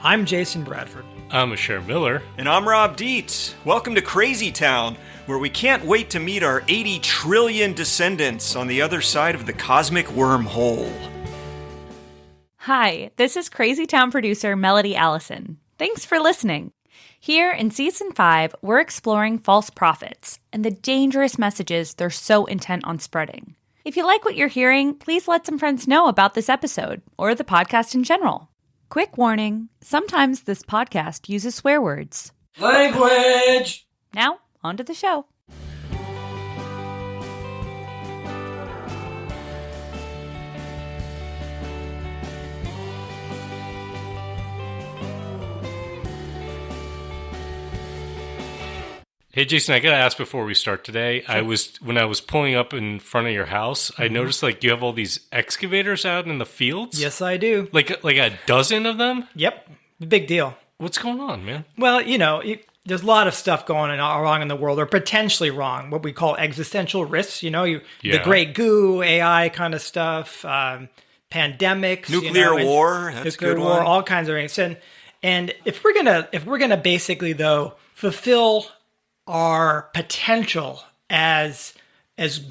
I'm Jason Bradford. I'm Asher Miller. And I'm Rob Dietz. Welcome to Crazy Town, where we can't wait to meet our 80 trillion descendants on the other side of the cosmic wormhole. Hi, this is Crazy Town producer Melody Allison. Thanks for listening. Here in Season 5, we're exploring false prophets and the dangerous messages they're so intent on spreading. If you like what you're hearing, please let some friends know about this episode or the podcast in general. Quick warning, sometimes this podcast uses swear words. Language! Now, on to the show. Hey, Jason, I got to ask before we start today. Sure. When I was pulling up in front of your house, I noticed you have all these excavators out in the fields. Yes, I do. Like a dozen of them? Yep. Big deal. What's going on, man? Well, there's a lot of stuff going on wrong in the world, or potentially wrong, what we call existential risks, the great goo, AI kind of stuff, pandemics. Nuclear war, that's nuclear a good war, one. all kinds of things. And if we're gonna basically, though, fulfill our potential as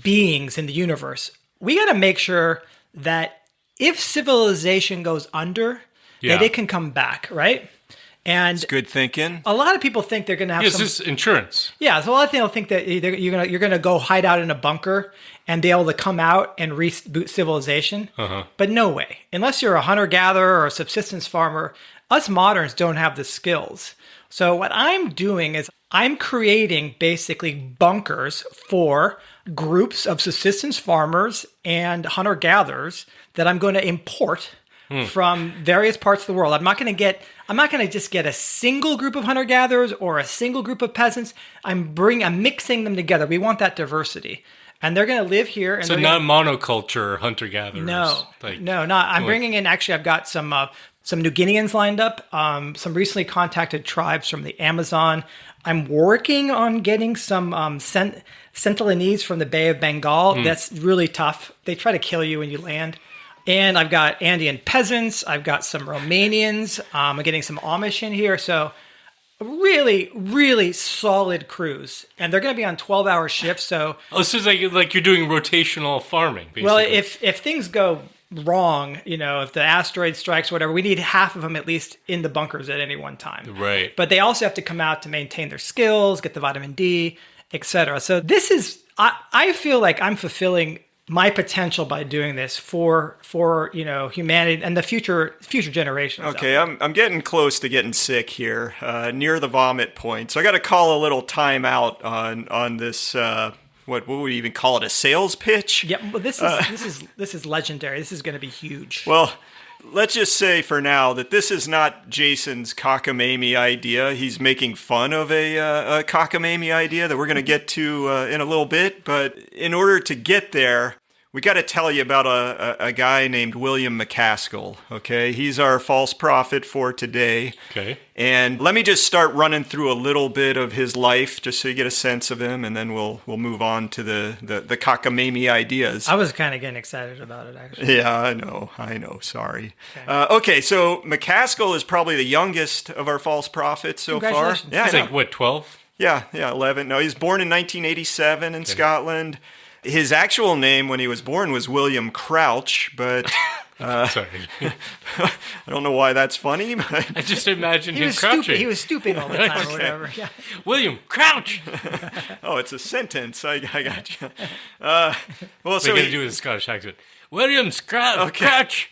beings in the universe, we got to make sure that if civilization goes under, that it can come back, right? And it's good thinking. A lot of people think they're going to have this is insurance. Yeah, so a lot of people think that you're going to go hide out in a bunker and be able to come out and reboot civilization. But no way. Unless you're a hunter-gatherer or a subsistence farmer, us moderns don't have the skills. So what I'm doing is I'm creating basically bunkers for groups of subsistence farmers and hunter-gatherers that I'm going to import from various parts of the world. I'm not going to just get a single group of hunter-gatherers or a single group of peasants. I'm mixing them together. We want that diversity. And they're going to live here. And so not monoculture hunter-gatherers. No, not. I'm bringing in, actually, I've got some New Guineans lined up, some recently contacted tribes from the Amazon. I'm working on getting some Sentinelese from the Bay of Bengal. That's really tough. They try to kill you when you land. And I've got Andean peasants. I've got some Romanians. I'm getting some Amish in here. So really, really solid crews. And they're going to be on 12-hour shifts. So this is like you're doing rotational farming, basically. Well, if things go wrong, if the asteroid strikes, whatever, we need half of them at least in the bunkers at any one time. Right. But they also have to come out to maintain their skills, get the vitamin D, etc. So this is, I feel like I'm fulfilling my potential by doing this for humanity and the future generations. Okay, I'm getting close to getting sick here, near the vomit point. So I got to call a little time out on this. What would we even call it? A sales pitch? Yeah, well, this is legendary. This is going to be huge. Well, let's just say for now that this is not Jason's cockamamie idea. He's making fun of a cockamamie idea that we're going to get to in a little bit. But in order to get there, we got to tell you about a guy named William McCaskill, okay? He's our false prophet for today. Okay. And let me just start running through a little bit of his life just so you get a sense of him, and then we'll move on to the cockamamie ideas. I was kind of getting excited about it, actually. Yeah, I know. Sorry. Okay, so McCaskill is probably the youngest of our false prophets so far. Yeah, he's like, 12? Yeah, 11. No, he was born in 1987 in Scotland. His actual name when he was born was William Crouch, but sorry. I don't know why that's funny. But I just imagine him crouching. He was stooping all the time or whatever. Yeah. William Crouch! Oh, it's a sentence. I got you. So going to do with a Scottish accent. William Crouch!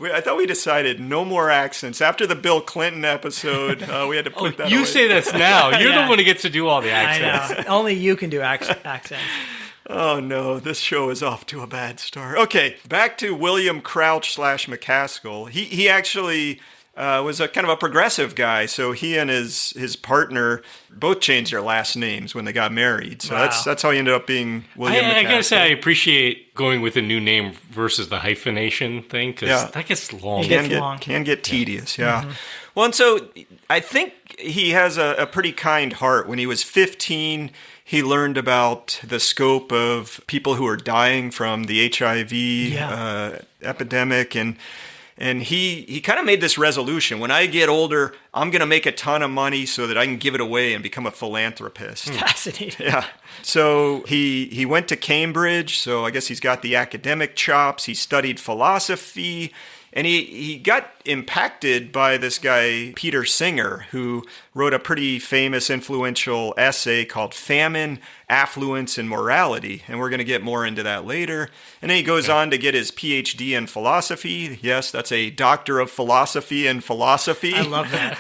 I thought we decided no more accents. After the Bill Clinton episode, we had to put that You away. say this now. You're the one who gets to do all the accents. I know. Only you can do accents. Oh no, this show is off to a bad start. Okay, back to William Crouch / McCaskill. He actually was a kind of a progressive guy, so he and his partner both changed their last names when they got married. So that's how he ended up being William McCaskill. I gotta say, I appreciate going with a new name versus the hyphenation thing, because that gets long. Can get tedious, yeah. Mm-hmm. Well, and so I think he has a pretty kind heart. When he was 15, he learned about the scope of people who are dying from the HIV epidemic, and And he kind of made this resolution. When I get older, I'm going to make a ton of money so that I can give it away and become a philanthropist. Fascinating. Yeah. So he went to Cambridge, so I guess he's got the academic chops. He studied philosophy, and he got impacted by this guy, Peter Singer, who wrote a pretty famous, influential essay called Famine, Affluence, and Morality. And we're going to get more into that later. And then he goes on to get his PhD in philosophy. Yes, that's a doctor of philosophy in philosophy. I love that.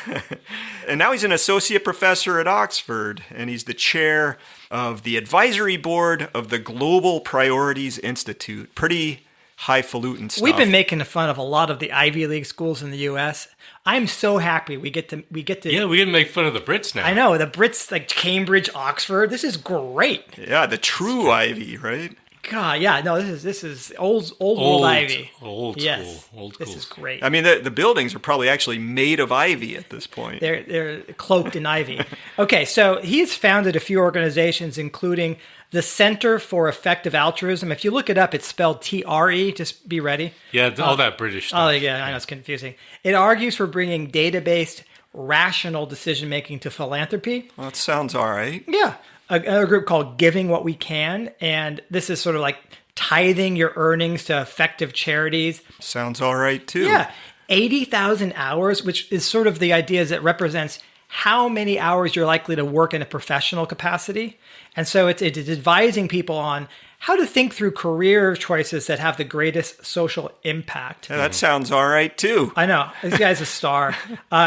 And now he's an associate professor at Oxford, and he's the chair of the advisory board of the Global Priorities Institute. Pretty highfalutin stuff. We've been making fun of a lot of the Ivy League schools in the U.S. I'm so happy we get to. Yeah, we can make fun of the Brits now. I know the Brits, like Cambridge, Oxford. This is great. Yeah, the true Ivy, right? God, yeah, no, this is old world Ivy. Old yes, school. Old this school. is great. I mean, the buildings are probably actually made of ivy at this point. They're cloaked in ivy. Okay, so he's founded a few organizations, including the Center for Effective Altruism. If you look it up, it's spelled TRE. Just be ready. Yeah, all that British stuff. Oh, yeah, I know it's confusing. It argues for bringing data-based, rational decision-making to philanthropy. Well, that sounds all right. Yeah. Another group called Giving What We Can, and this is sort of like tithing your earnings to effective charities. Sounds all right, too. Yeah. 80,000 hours, which is sort of the idea is it represents how many hours you're likely to work in a professional capacity. And so it's advising people on how to think through career choices that have the greatest social impact. Yeah, that sounds all right, too. I know. This guy's a star.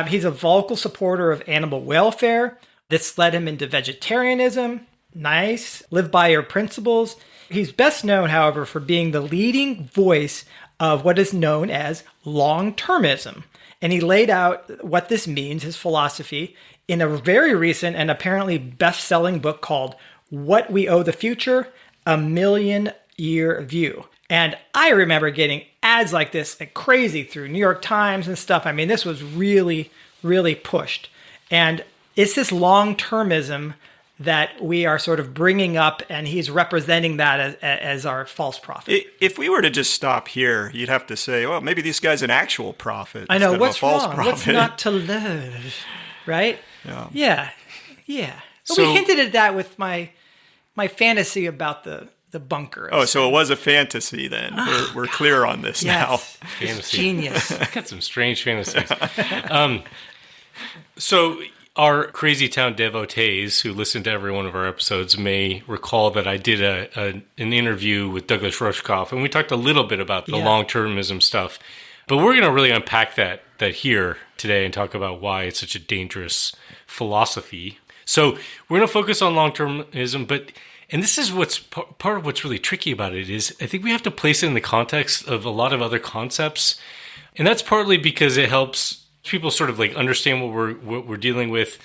He's a vocal supporter of animal welfare. This led him into vegetarianism. Nice. Live by your principles. He's best known, however, for being the leading voice of what is known as long-termism. And he laid out what this means, his philosophy, in a very recent and apparently best-selling book called What We Owe the Future, A Million-Year View. And I remember getting ads like this like crazy through New York Times and stuff. I mean, this was really, really pushed. And it's this long-termism that we are sort of bringing up, and he's representing that as our false prophet. If we were to just stop here, you'd have to say, well, maybe this guy's an actual prophet. I know, instead of what's a false wrong? prophet. What's not to love, right? Yeah. But So- we hinted at that with my fantasy about the bunker. Oh, so it was a fantasy then. We're clear on this now. Yes. Fantasy. Genius. Got some strange fantasies. So our Crazy Town devotees who listen to every one of our episodes may recall that I did an interview with Douglas Rushkoff, and we talked a little bit about the long-termism stuff. But we're going to really unpack that here today and talk about why it's such a dangerous philosophy. So we're going to focus on long-termism, and this is what's part of what's really tricky about it is I think we have to place it in the context of a lot of other concepts. And that's partly because it helps people sort of like understand what we're dealing with,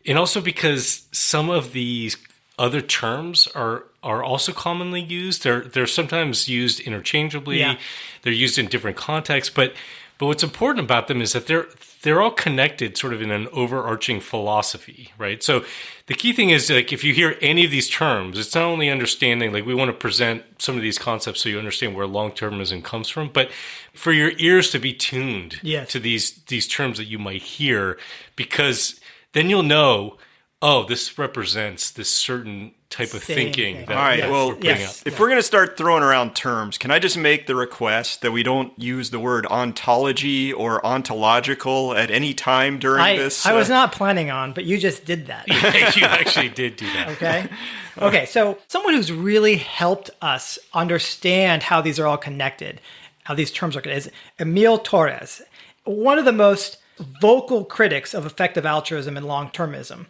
and also because some of these other terms are also commonly used. They're sometimes used interchangeably. Yeah. They're used in different contexts, but what's important about them is that they're all connected sort of in an overarching philosophy, right? So the key thing is like if you hear any of these terms, it's not only understanding, like we want to present some of these concepts so you understand where long-termism comes from, but for your ears to be tuned to these terms that you might hear, because then you'll know, oh, this represents this certain type of thinking. All right, well, if we're going to start throwing around terms, can I just make the request that we don't use the word ontology or ontological at any time during this? I was not planning on, but you just did that. You actually did do that. Okay, so someone who's really helped us understand how these are all connected, how these terms are connected, is Emil Torres, one of the most vocal critics of effective altruism and long-termism.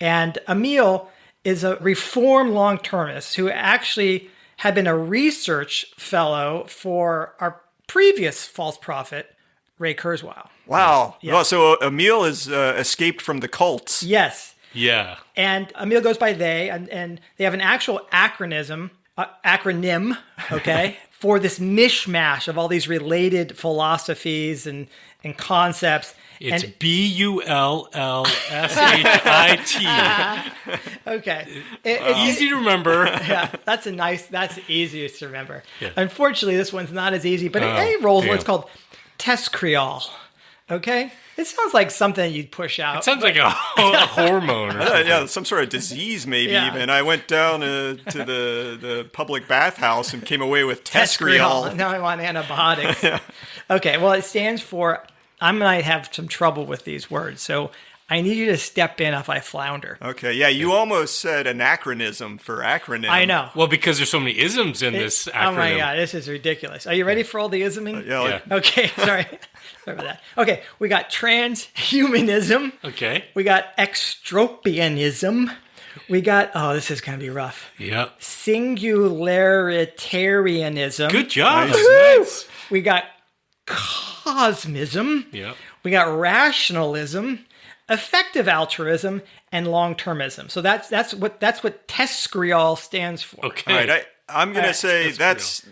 And Emil is a reformed long-termist who actually had been a research fellow for our previous false prophet, Ray Kurzweil. Wow. Yeah. Well, so Emil has escaped from the cults. Yes. Yeah. And Emil goes by they, and they have an actual acronym, okay, for this mishmash of all these related philosophies and concepts. It's and, BULLSHIT. Okay. Easy to remember. Yeah, that's easiest to remember. Yeah. Unfortunately, this one's not as easy, but it rolls. What's called Tescriol. Okay? It sounds like something you'd push out. It sounds like a hormone or something. Yeah, some sort of disease maybe Yeah. even. I went down to the public bathhouse and came away with Tescriol. Now I want antibiotics. Okay, well, it stands for, I might have some trouble with these words, so I need you to step in if I flounder. Okay, yeah, you almost said anachronism for acronym. I know. Well, because there's so many isms in this acronym. Oh my God, this is ridiculous. Are you ready for all the isming? Yeah, like, Okay, sorry. Sorry about that. Okay, we got transhumanism. Okay. We got extropianism. We got, oh, this is going to be rough. Yep. Singularitarianism. Good job. Nice. Nice. We got cosmism. Yep. We got rationalism, effective altruism, and long-termism. So that's what Tescriol stands for. Okay. all right, I'm going to say that's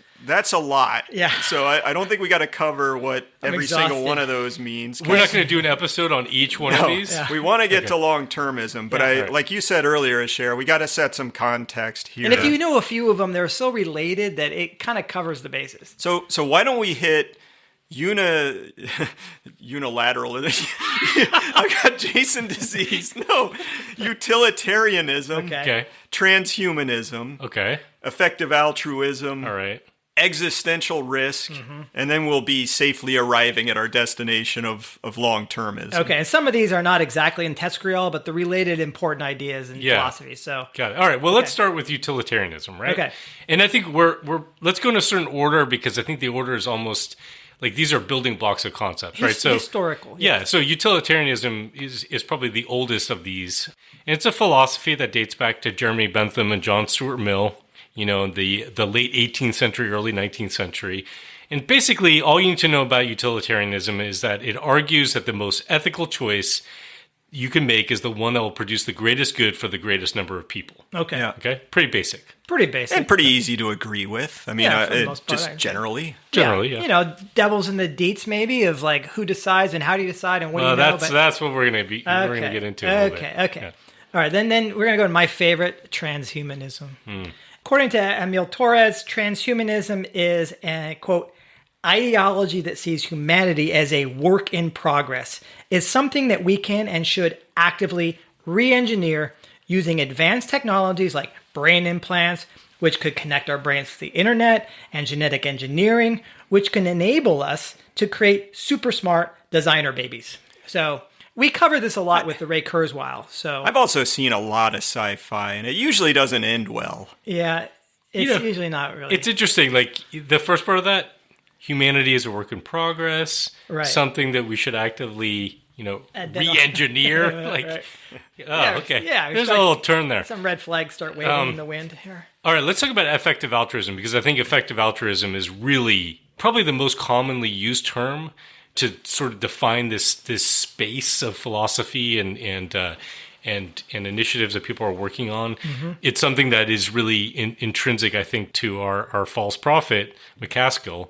a lot. Yeah. So I don't think we got to cover what every single exhausted. one of those means. We're not going to do an episode on each one of these. Yeah. We want to get to long-termism, but right. like you said earlier, Cher, we got to set some context here. And if you know a few of them, they're so related that it kind of covers the bases. So why don't we hit unilateral? I got Jason disease. No, utilitarianism. Okay. Transhumanism. Okay. Effective altruism. All right. Existential risk, and then we'll be safely arriving at our destination of long-termism. Okay, and some of these are not exactly in Tescriol, but the related important ideas in Yeah. philosophy. So Got it. All right. Well, let's start with utilitarianism, right? Okay. And I think we're let's go in a certain order because I think the order is almost like these are building blocks of concepts, right? So historical. yeah. So utilitarianism is probably the oldest of these, and it's a philosophy that dates back to Jeremy Bentham and John Stuart Mill. You know, the late 18th century, early 19th century. And basically, all you need to know about utilitarianism is that it argues that the most ethical choice you can make is the one that will produce the greatest good for the greatest number of people. Okay. Yeah. Okay? Pretty basic. Pretty basic. And pretty easy to agree with. I mean, Yeah, for the most part, just I- generally. Generally, yeah. You know, devils in the deets maybe of like who decides and how do you decide and what Well, do you know. that's what we're going to be. We're going to get into. A little bit. Okay. Yeah. All right, then we're going to go to my favorite, transhumanism. Hmm. According to Emil Torres, transhumanism is a, quote, ideology that sees humanity as a work in progress, is something that we can and should actively re-engineer using advanced technologies like brain implants, which could connect our brains to the internet, and genetic engineering, which can enable us to create super smart designer babies. So we cover this a lot with the Ray Kurzweil. So I've also seen a lot of sci-fi, and it usually doesn't end well. yeah, it's Yeah. usually not really. It's interesting. Like the first part of that, humanity is a work in progress. Right. Something that we should actively, And then- re-engineer. Like, Right. oh, okay. yeah, There's a like- little turn there. Some red flags start waving in the wind here. All right, let's talk about effective altruism because I think effective altruism is really probably the most commonly used term to sort of define this space of philosophy and initiatives that people are working on. Mm-hmm. It's something that is really intrinsic, I think, to our false prophet McCaskill.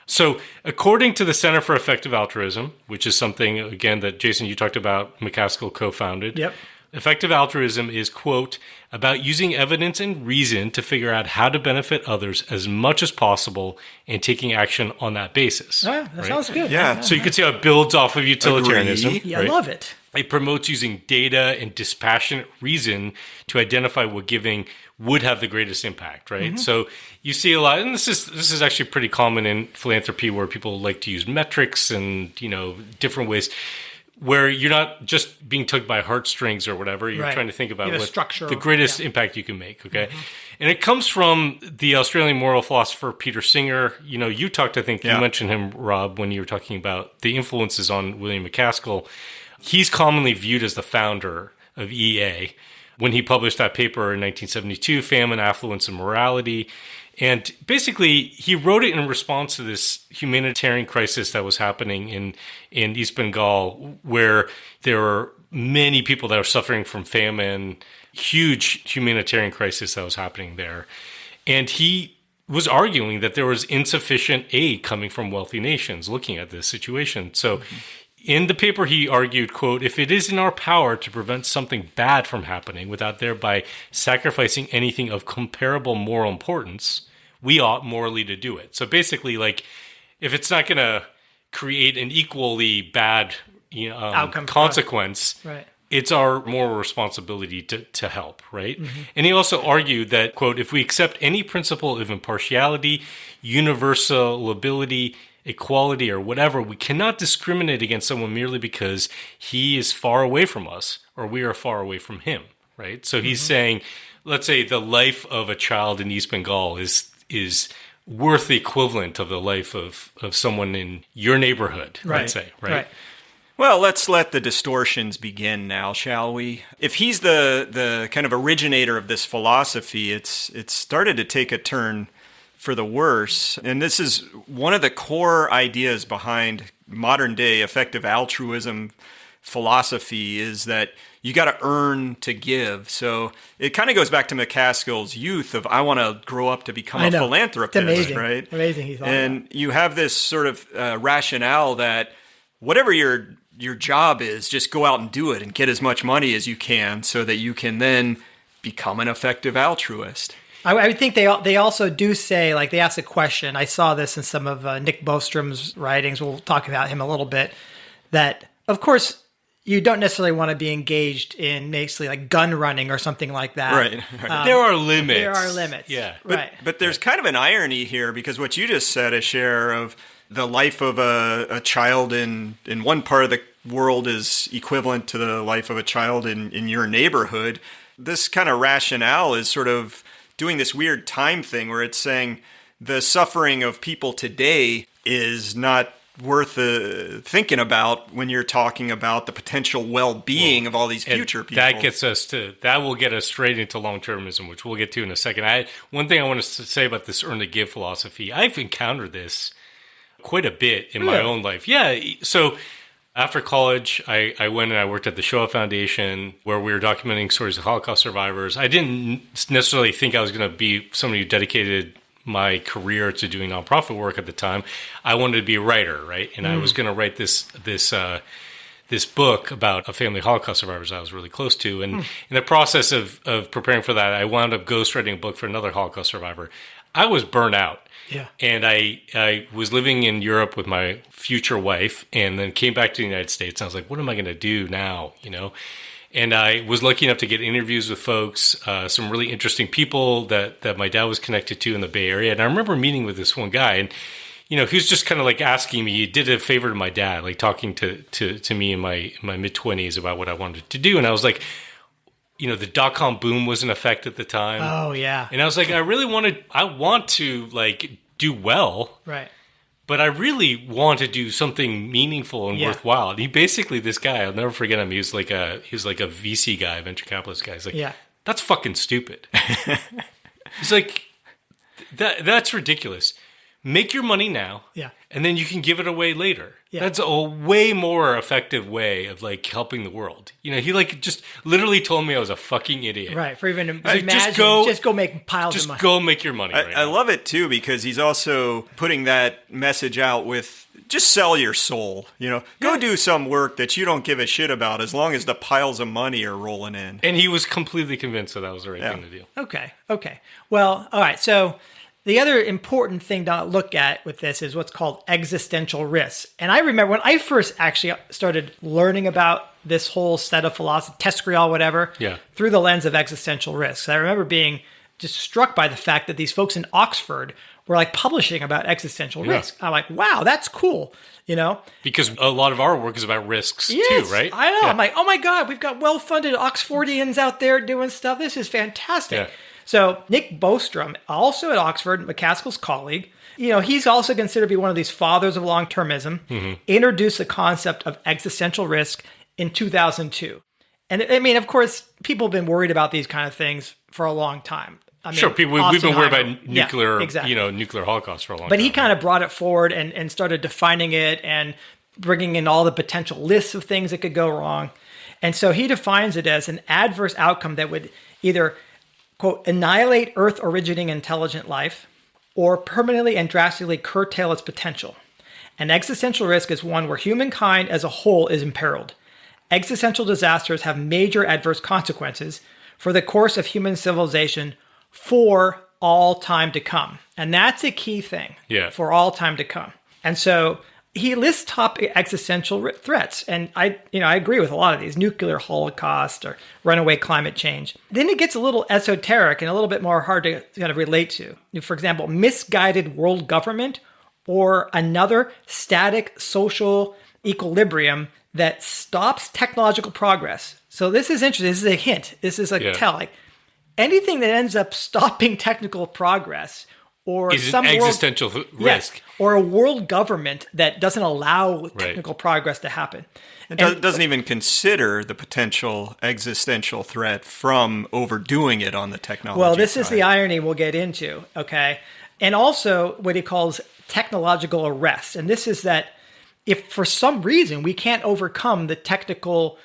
So, according to the Center for Effective Altruism, which is something again that Jason you talked about, McCaskill co-founded. Yep. Effective altruism is, quote, about using evidence and reason to figure out how to benefit others as much as possible and taking action on that basis. Oh, that right? sounds good. Yeah. So you can see how it builds off of utilitarianism. Agree. Yeah, right? I love it. It promotes using data and dispassionate reason to identify what giving would have the greatest impact, right? Mm-hmm. So you see a lot, and this is actually pretty common in philanthropy where people like to use metrics and different ways where you're not just being tugged by heartstrings or whatever. You're Right. trying to think about You have a what structure, the greatest impact you can make. Okay, and it comes from the Australian moral philosopher Peter Singer. You talked, I think you mentioned him, Rob, when you were talking about the influences on William McCaskill. He's commonly viewed as the founder of EA when he published that paper in 1972, Famine, Affluence, and Morality. And basically, he wrote it in response to this humanitarian crisis that was happening in East Bengal, where there were many people that were suffering from famine, huge humanitarian crisis that was happening there. And he was arguing that there was insufficient aid coming from wealthy nations looking at this situation. So in the paper, he argued, quote, if it is in our power to prevent something bad from happening without thereby sacrificing anything of comparable moral importance, we ought morally to do it. So basically, like, if it's not going to create an equally bad Outcome consequence, right. It's our moral responsibility to help, right? Mm-hmm. And he also argued that, quote, if we accept any principle of impartiality, universalability, equality, or whatever, we cannot discriminate against someone merely because he is far away from us or we are far away from him, right? So he's saying, let's say the life of a child in East Bengal is worth the equivalent of the life of someone in your neighborhood, right. let's say, right? Well, let's let the distortions begin now, shall we? If he's the kind of originator of this philosophy, it's started to take a turn for the worse. And this is one of the core ideas behind modern day effective altruism philosophy, is that you got to earn to give. So it kind of goes back to McCaskill's youth of, I want to grow up to become a philanthropist, it's amazing. right? Amazing he thought and that. You have this sort of rationale that whatever your job is, just go out and do it and get as much money as you can so that you can then become an effective altruist. I think they also do say, like, they ask a question. I saw this in some of Nick Bostrom's writings. We'll talk about him a little bit. That, of course, you don't necessarily want to be engaged in basically like gun running or something like that. Right. There are limits. There are limits. Yeah. Right. But there's kind of an irony here, because what you just said, a share of the life of a child in one part of the world is equivalent to the life of a child in your neighborhood. This kind of rationale is sort of doing this weird time thing where it's saying the suffering of people today is not worth thinking about when you're talking about the potential well-being of all these future people. That will get us straight into long-termism, which we'll get to in a second. One thing I want to say about this earn to give philosophy, I've encountered this quite a bit in my own life. Yeah. So after college, I went and I worked at the Shoah Foundation, where we were documenting stories of Holocaust survivors. I didn't necessarily think I was going to be somebody who dedicated my career to doing nonprofit work at the time. I wanted to be a writer, right? And I was going to write this book about a family of Holocaust survivors I was really close to. And in the process of preparing for that, I wound up ghostwriting a book for another Holocaust survivor. I was burnt out. Yeah. And I was living in Europe with my future wife, and then came back to the United States. And I was like, what am I going to do now? And I was lucky enough to get interviews with folks, some really interesting people that my dad was connected to in the Bay Area. And I remember meeting with this one guy, and he was just kind of like asking me. He did a favor to my dad, like talking to me in my mid-20s about what I wanted to do. And I was like, the dot-com boom was in effect at the time. Oh, yeah. And I was like, I want to like do well. Right. But I really want to do something meaningful and worthwhile. And he basically, this guy, I'll never forget him. He was like a VC guy, venture capitalist guy. He's like, that's fucking stupid. He's like, that's ridiculous. Make your money now. Yeah. And then you can give it away later. Yeah. That's a way more effective way of like helping the world. He like just literally told me I was a fucking idiot. Right. For even like, imagine, just go make piles of money. Just go make your money. I love it too, because he's also putting that message out with, just sell your soul. Go do some work that you don't give a shit about, as long as the piles of money are rolling in. And he was completely convinced that was the right thing to do. Okay. Well, all right. So the other important thing to look at with this is what's called existential risks. And I remember when I first actually started learning about this whole set of philosophy, TESCREAL, whatever, through the lens of existential risks. I remember being just struck by the fact that these folks in Oxford were like publishing about existential risk. I'm like, wow, that's cool. Because a lot of our work is about risks too, right? I know. Yeah. I'm like, oh my God, we've got well-funded Oxfordians out there doing stuff. This is fantastic. Yeah. So Nick Bostrom, also at Oxford, McCaskill's colleague, he's also considered to be one of these fathers of long-termism, introduced the concept of existential risk in 2002. And I mean, of course, people have been worried about these kind of things for a long time. I mean, sure, we've been worried about nuclear, exactly. Nuclear holocaust for a long time. But he kind of brought it forward and started defining it and bringing in all the potential lists of things that could go wrong. And so he defines it as an adverse outcome that would either, quote, annihilate Earth-originating intelligent life, or permanently and drastically curtail its potential. An existential risk is one where humankind as a whole is imperiled. Existential disasters have major adverse consequences for the course of human civilization for all time to come. And that's a key thing, for all time to come. And so, he lists top existential threats, and I agree with a lot of these: nuclear holocaust or runaway climate change. Then it gets a little esoteric and a little bit more hard to kind of relate to. For example, misguided world government, or another static social equilibrium that stops technological progress. So this is interesting. This is a hint. This is a tell. Like anything that ends up stopping technical progress, or is some an existential risk. Or a world government that doesn't allow technical progress to happen. It doesn't even consider the potential existential threat from overdoing it on the technology Well, this side. is the irony we'll get into, okay? And also what he calls technological arrest. And this is that if for some reason we can't overcome the technical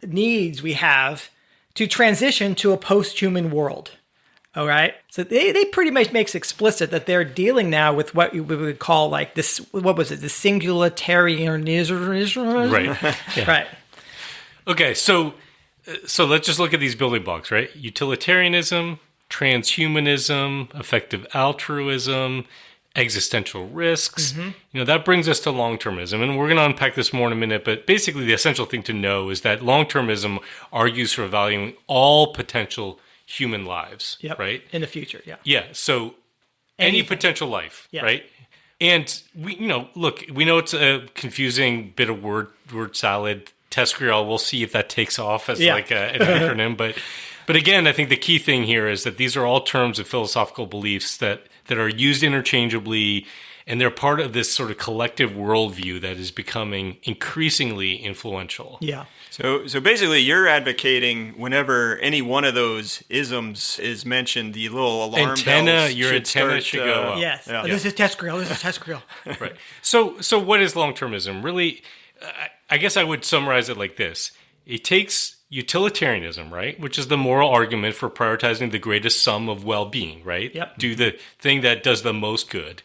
needs we have to transition to a post-human world. All right. So they pretty much makes explicit that they're dealing now with what we would call like this, what was it? The singularitarianism? Right. Yeah. Right. Okay. So let's just look at these building blocks, right? Utilitarianism, transhumanism, effective altruism, existential risks. That brings us to long-termism. And we're going to unpack this more in a minute, but basically the essential thing to know is that long-termism argues for valuing all potential human lives, right? In the future, Yeah, so any potential life, right? And we know it's a confusing bit of word salad. TESCREAL, we'll see if that takes off as like an acronym, but again, I think the key thing here is that these are all terms of philosophical beliefs that are used interchangeably, and they're part of this sort of collective worldview that is becoming increasingly influential. Yeah. So basically, you're advocating whenever any one of those isms is mentioned, the little alarm bells your antenna should go up. Yes. Yeah. This is TESCREAL. This is TESCREAL. Right. So what is long-termism? Really, I guess I would summarize it like this. It takes utilitarianism, right, which is the moral argument for prioritizing the greatest sum of well-being, right? Yep. Do the thing that does the most good.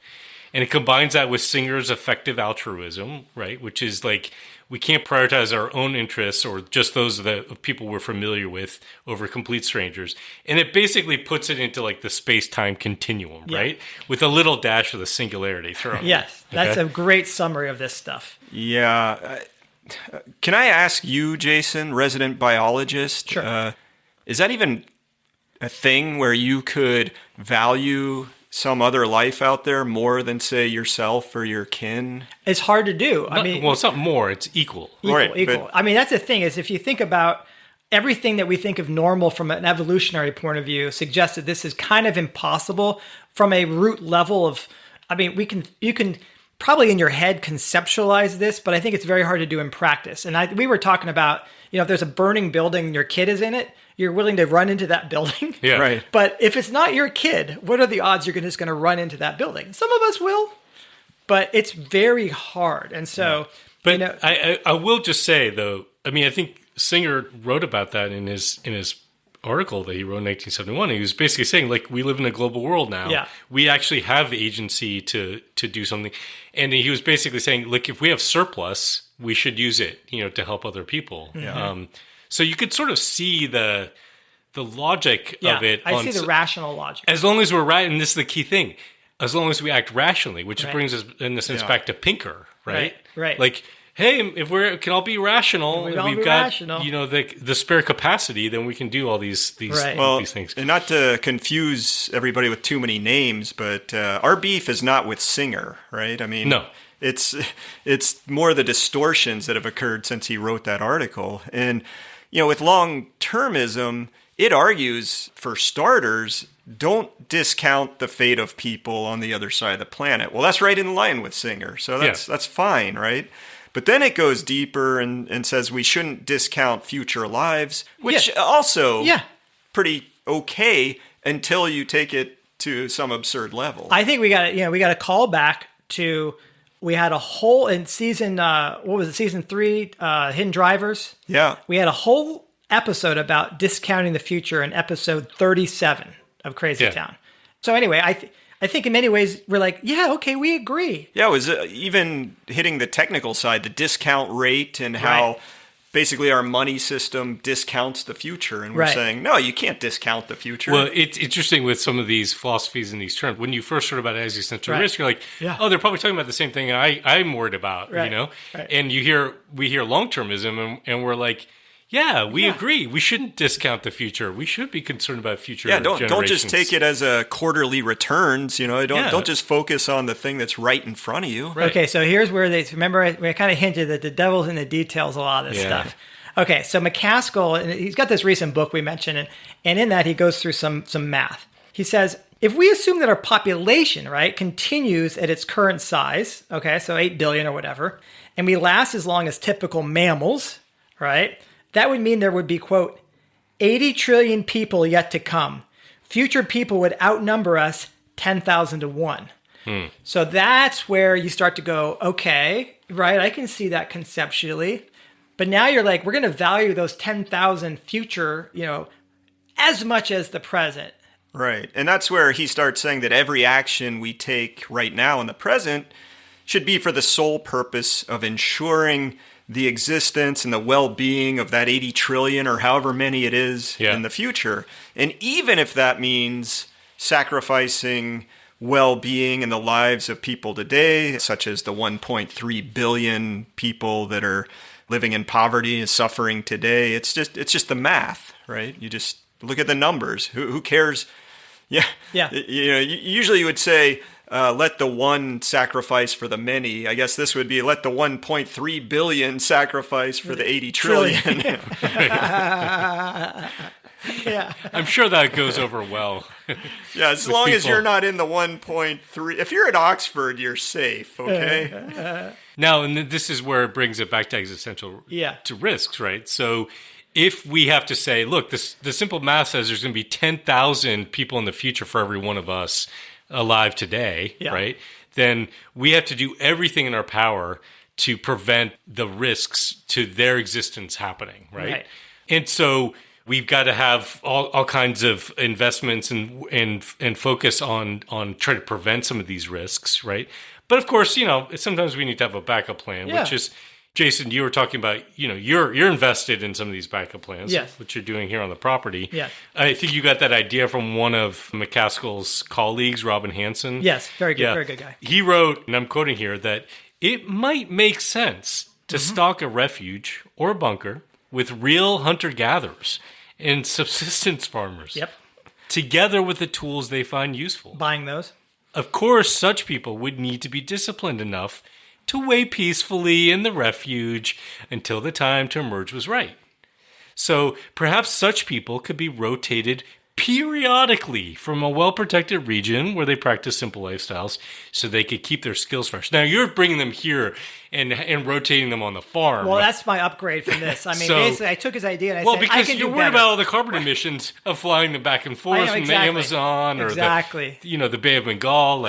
And it combines that with Singer's effective altruism, right, which is like we can't prioritize our own interests or just those of people we're familiar with over complete strangers. And it basically puts it into like the space-time continuum, right, with a little dash of the singularity thrown. Yes, that's a great summary of this stuff. Yeah. Can I ask you, Jason, resident biologist, Sure. Is that even a thing where you could value some other life out there more than, say, yourself or your kin? It's hard to do. It's not more, it's equal. Equal. I mean, that's the thing is if you think about everything that we think of normal from an evolutionary point of view suggests that this is kind of impossible from a root level of, you can probably in your head conceptualize this, but I think it's very hard to do in practice. And we were talking about, if there's a burning building and your kid is in it, you're willing to run into that building. Yeah. Right. But if it's not your kid, what are the odds you're just going to run into that building? Some of us will, but it's very hard. And so, But I will just say though, I think Singer wrote about that in his article that he wrote in 1971. He was basically saying, like, we live in a global world now. Yeah. We actually have agency to do something. And he was basically saying, look, if we have surplus, we should use it, to help other people. Yeah. So you could sort of see the logic of it. I see the rational logic. As long as we're right, and this is the key thing, as long as we act rationally, which brings us, in a sense, back to Pinker, right? Right. Like, hey, if we can all be rational, we've got rational. the spare capacity, then we can do all these things. And not to confuse everybody with too many names, but our beef is not with Singer, right? No. It's more the distortions that have occurred since he wrote that article. And with long-termism, it argues, for starters, don't discount the fate of people on the other side of the planet. Well, that's right in line with Singer, so that's fine, right? But then it goes deeper and says we shouldn't discount future lives, which also pretty okay until you take it to some absurd level. I think we got to call back to, we had a whole in season season 3, Hidden Drivers. Yeah, we had a whole episode about discounting the future in episode 37 of Crazy Town. So anyway, I think in many ways we're like, okay, we agree. Yeah, it was even hitting the technical side, the discount rate and how basically our money system discounts the future. And we're saying, no, you can't discount the future. Well, it's interesting with some of these philosophies and these terms. When you first heard about existential risk, you're like, oh, they're probably talking about the same thing I'm worried about, you know? Right. And we hear long-termism and we're like, yeah, we agree. We shouldn't discount the future. We should be concerned about future generations. Don't just take it as a quarterly returns. Don't just focus on the thing that's right in front of you. Right. Okay, so here's where we kind of hinted that the devil's in the details. A lot of this stuff. Okay, so McCaskill, and he's got this recent book we mentioned, and in that he goes through some math. He says, if we assume that our population, continues at its current size, okay, so 8 billion or whatever, and we last as long as typical mammals, right? That would mean there would be, quote, 80 trillion people yet to come. Future people would outnumber us 10,000 to 1. So that's where you start to go, okay, right, I can see that conceptually. But now you're like, we're going to value those 10,000 future, as much as the present. Right. And that's where he starts saying that every action we take right now in the present should be for the sole purpose of ensuring the existence and the well-being of that 80 trillion or however many it is in the future. And even if that means sacrificing well-being and the lives of people today, such as the 1.3 billion people that are living in poverty and suffering today, it's just the math, right? You just look at the numbers. Who cares? Yeah. Usually you would say, let the one sacrifice for the many. I guess this would be let the 1.3 billion sacrifice for the 80 trillion. I'm sure that goes over well. As long as you're not in the 1.3. If you're at Oxford, you're safe, okay? Now, and this is where it brings it back to existential to risks, right? So if we have to say, look, the simple math says there's going to be 10,000 people in the future for every one of us alive today, right? Then we have to do everything in our power to prevent the risks to their existence happening, right? And so we've got to have all kinds of investments and focus on trying to prevent some of these risks, right? But of course, sometimes we need to have a backup plan, which is, Jason, you were talking about, you're invested in some of these backup plans, which you're doing here on the property. Yeah. I think you got that idea from one of McCaskill's colleagues, Robin Hansen. Yes, very good, very good guy. He wrote, and I'm quoting here, that it might make sense to stock a refuge or a bunker with real hunter-gatherers and subsistence farmers. Together with the tools they find useful. Buying those. Of course, such people would need to be disciplined enough to wait peacefully in the refuge until the time to emerge was right. So perhaps such people could be rotated periodically from a well-protected region where they practice simple lifestyles so they could keep their skills fresh. Now, you're bringing them here and rotating them on the farm. Well, that's my upgrade from this. I mean, basically, I took his idea and I said, I can do because you're worried about all the carbon emissions of flying them back and forth from the Amazon or the Bay of Bengal.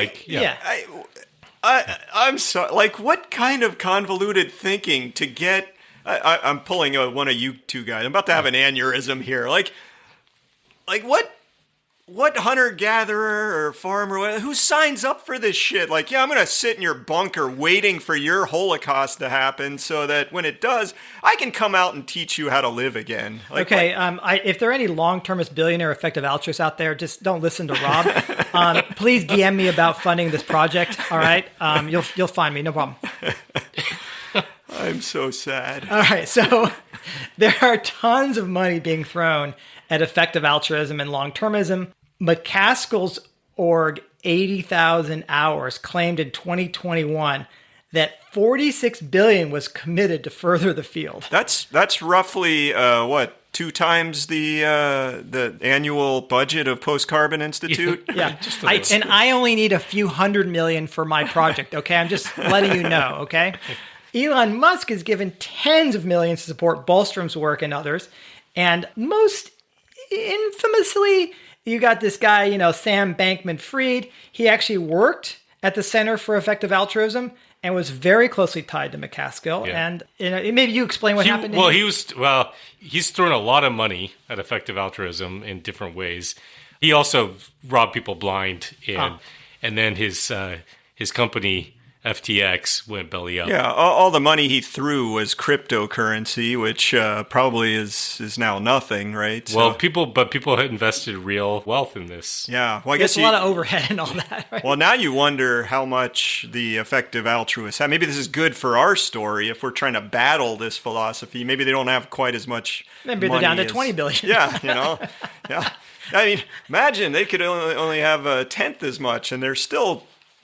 I'm sorry. What kind of convoluted thinking to get? I'm pulling one of you two guys. I'm about to have an aneurysm here. What hunter-gatherer or farmer, who signs up for this shit? I'm going to sit in your bunker waiting for your Holocaust to happen so that when it does, I can come out and teach you how to live again. If there are any long-termist billionaire effective altruists out there, just don't listen to Rob. Please DM me about funding this project, all right? You'll find me, no problem. I'm so sad. All right, so there are tons of money being thrown at effective altruism and long-termism. McCaskill's org, 80,000 hours, claimed in 2021 that $46 billion was committed to further the field. That's roughly 2 times the annual budget of Post Carbon Institute. And I only need a few $100 million for my project. Okay, I'm just letting you know. Okay, Elon Musk has given tens of millions to support Ballstrom's work and others, and most infamously, you got this guy, Sam Bankman-Fried. He actually worked at the Center for Effective Altruism and was very closely tied to McCaskill. Yeah. And maybe you explain what happened. He's thrown a lot of money at effective altruism in different ways. He also robbed people blind, and then his company FTX went belly up. Yeah, all the money he threw was cryptocurrency, which probably is now nothing, right? Well, people had invested real wealth in this. Yeah, well, I There's guess a lot of overhead and all that. Right? Well, now you wonder how much the effective altruists have. Maybe this is good for our story if we're trying to battle this philosophy. Maybe they don't have quite as much. Maybe money they're down to as, 20 billion. Yeah, yeah. I mean, imagine they could only have a tenth as much, and they're still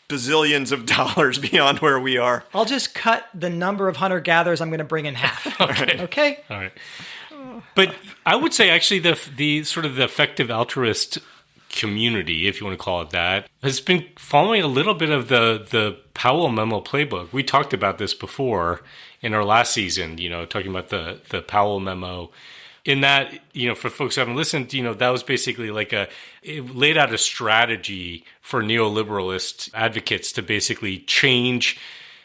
bazillions of dollars beyond where we are. I'll just cut the number of hunter-gatherers I'm going to bring in half. Okay? All right. But I would say actually the sort of the effective altruist community, if you want to call it that, has been following a little bit of the Powell Memo playbook. We talked about this before in our last season, talking about the Powell Memo. In that, for folks who haven't listened, that was basically it laid out a strategy for neoliberalist advocates to basically change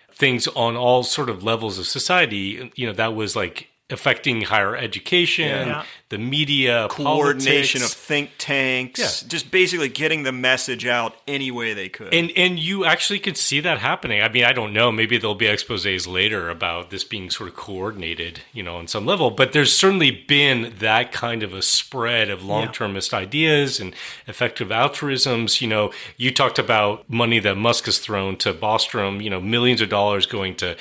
things on all sort of levels of society. That was like affecting higher education, the media, coordination politics. of think tanks, just basically getting the message out any way they could. And you actually could see that happening. I mean, I don't know. Maybe there'll be exposés later about this being sort of coordinated, on some level. But there's certainly been that kind of a spread of long-termist ideas and effective altruisms. You talked about money that Musk has thrown to Bostrom, millions of dollars going to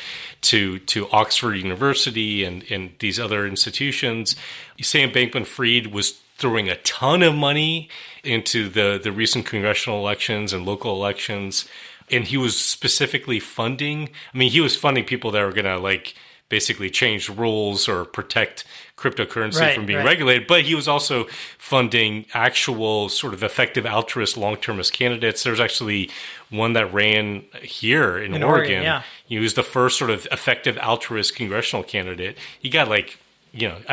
Oxford University and these other institutions. Sam Bankman-Fried was throwing a ton of money into the recent congressional elections and local elections, and he was specifically funding. I mean, he was funding people that were going to basically change rules or protect cryptocurrency from being regulated, but he was also funding actual sort of effective altruist long-termist candidates. There's actually one that ran here in Oregon. He was the first sort of effective altruist congressional candidate. He got I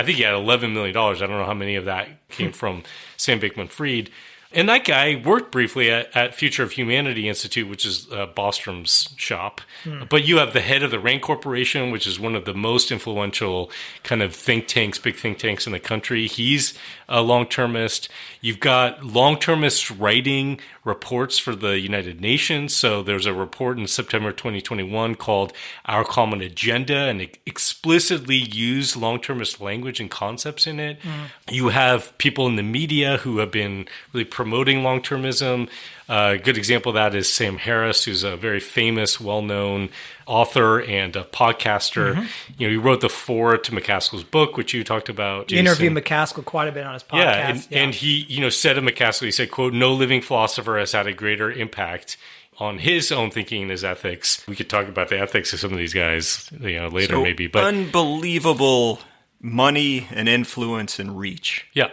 think he had $11 million. I don't know how many of that came from Sam Bankman-Fried. And that guy worked briefly at Future of Humanity Institute, which is Bostrom's shop. But you have the head of the RAND Corporation, which is one of the most influential kind of big think tanks in the country. He's a long-termist. You've got long-termists writing reports for the United Nations. So there's a report in September 2021 called Our Common Agenda, and it explicitly used long-termist language and concepts in it. You have people in the media who have been really promoting long-termism. A good example of that is Sam Harris, who's a very famous, well-known author and a podcaster. He wrote the foreword to McCaskill's book, which you talked about. You interviewed McCaskill quite a bit on his podcast. And he said of McCaskill, he said, quote, "No living philosopher has had a greater impact on his own thinking and his ethics." We could talk about the ethics of some of these guys, later maybe. But unbelievable money and influence and reach. Yeah.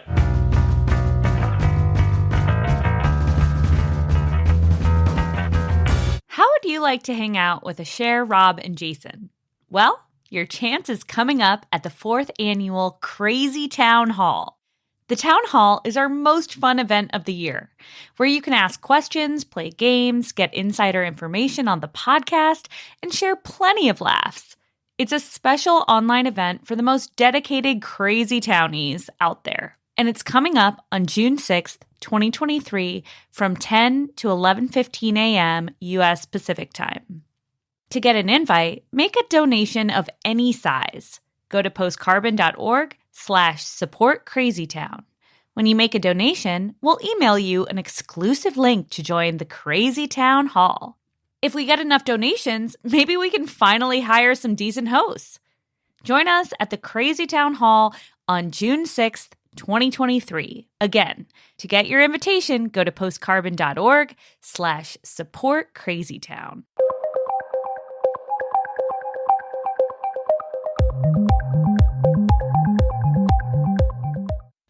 How would you like to hang out with Asher, Rob, and Jason? Well, your chance is coming up at the 4th annual Crazy Town Hall. The Town Hall is our most fun event of the year, where you can ask questions, play games, get insider information on the podcast, and share plenty of laughs. It's a special online event for the most dedicated crazy townies out there. And it's coming up on June 6th, 2023 from 10 to 11:15 a.m. U.S. Pacific Time. To get an invite, make a donation of any size. Go to postcarbon.org/supportcrazytown. When you make a donation, we'll email you an exclusive link to join the Crazy Town Hall. If we get enough donations, maybe we can finally hire some decent hosts. Join us at the Crazy Town Hall on June 6th, 2023. Again, to get your invitation, go to postcarbon.org/supportcrazytown.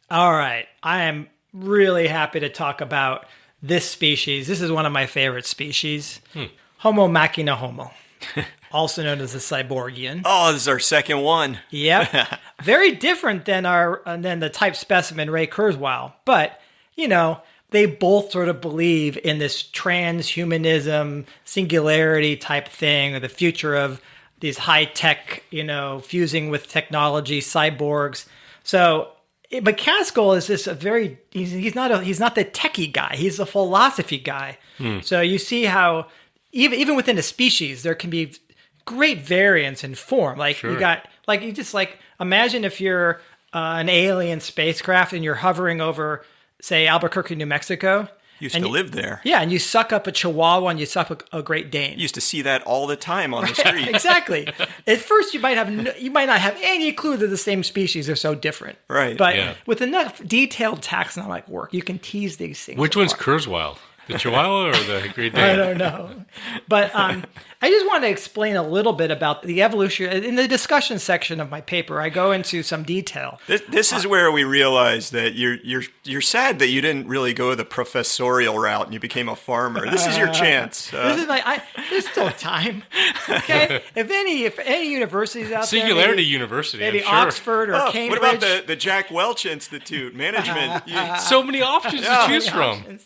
All right. I am really happy to talk about this species. This is one of my favorite species. Homo machina homo, also known as the Cyborgian. Oh, this is our second one. Yep. Very different than the type specimen Ray Kurzweil. But, they both sort of believe in this transhumanism, singularity type thing, or the future of these high-tech, fusing with technology, cyborgs. So McCaskill is he's not the techie guy. He's a philosophy guy. So you see how even within a species, there can be great variance in form. Like you got, like you just like imagine if you're an alien spacecraft and you're hovering over, say, Albuquerque, New Mexico. Used to live there. Yeah, and you suck up a Chihuahua and you suck up a Great Dane. Used to see that all the time on the street. Exactly. At first, you might not have any clue they're the same species. They're so different. Right. But with enough detailed taxonomic work, you can tease these things. Which one's Kurzweil? The Chihuahua or the Great Dane? I don't know. But I just want to explain a little bit about the evolution. In the discussion section of my paper, I go into some detail. This is where we realize that you're sad that you didn't really go the professorial route and you became a farmer. This is your chance. This is there's still time. Okay, if any universities out Singularity there, University, maybe I'm sure. Oxford or Cambridge. What about the Jack Welch Institute management? So many options to choose from.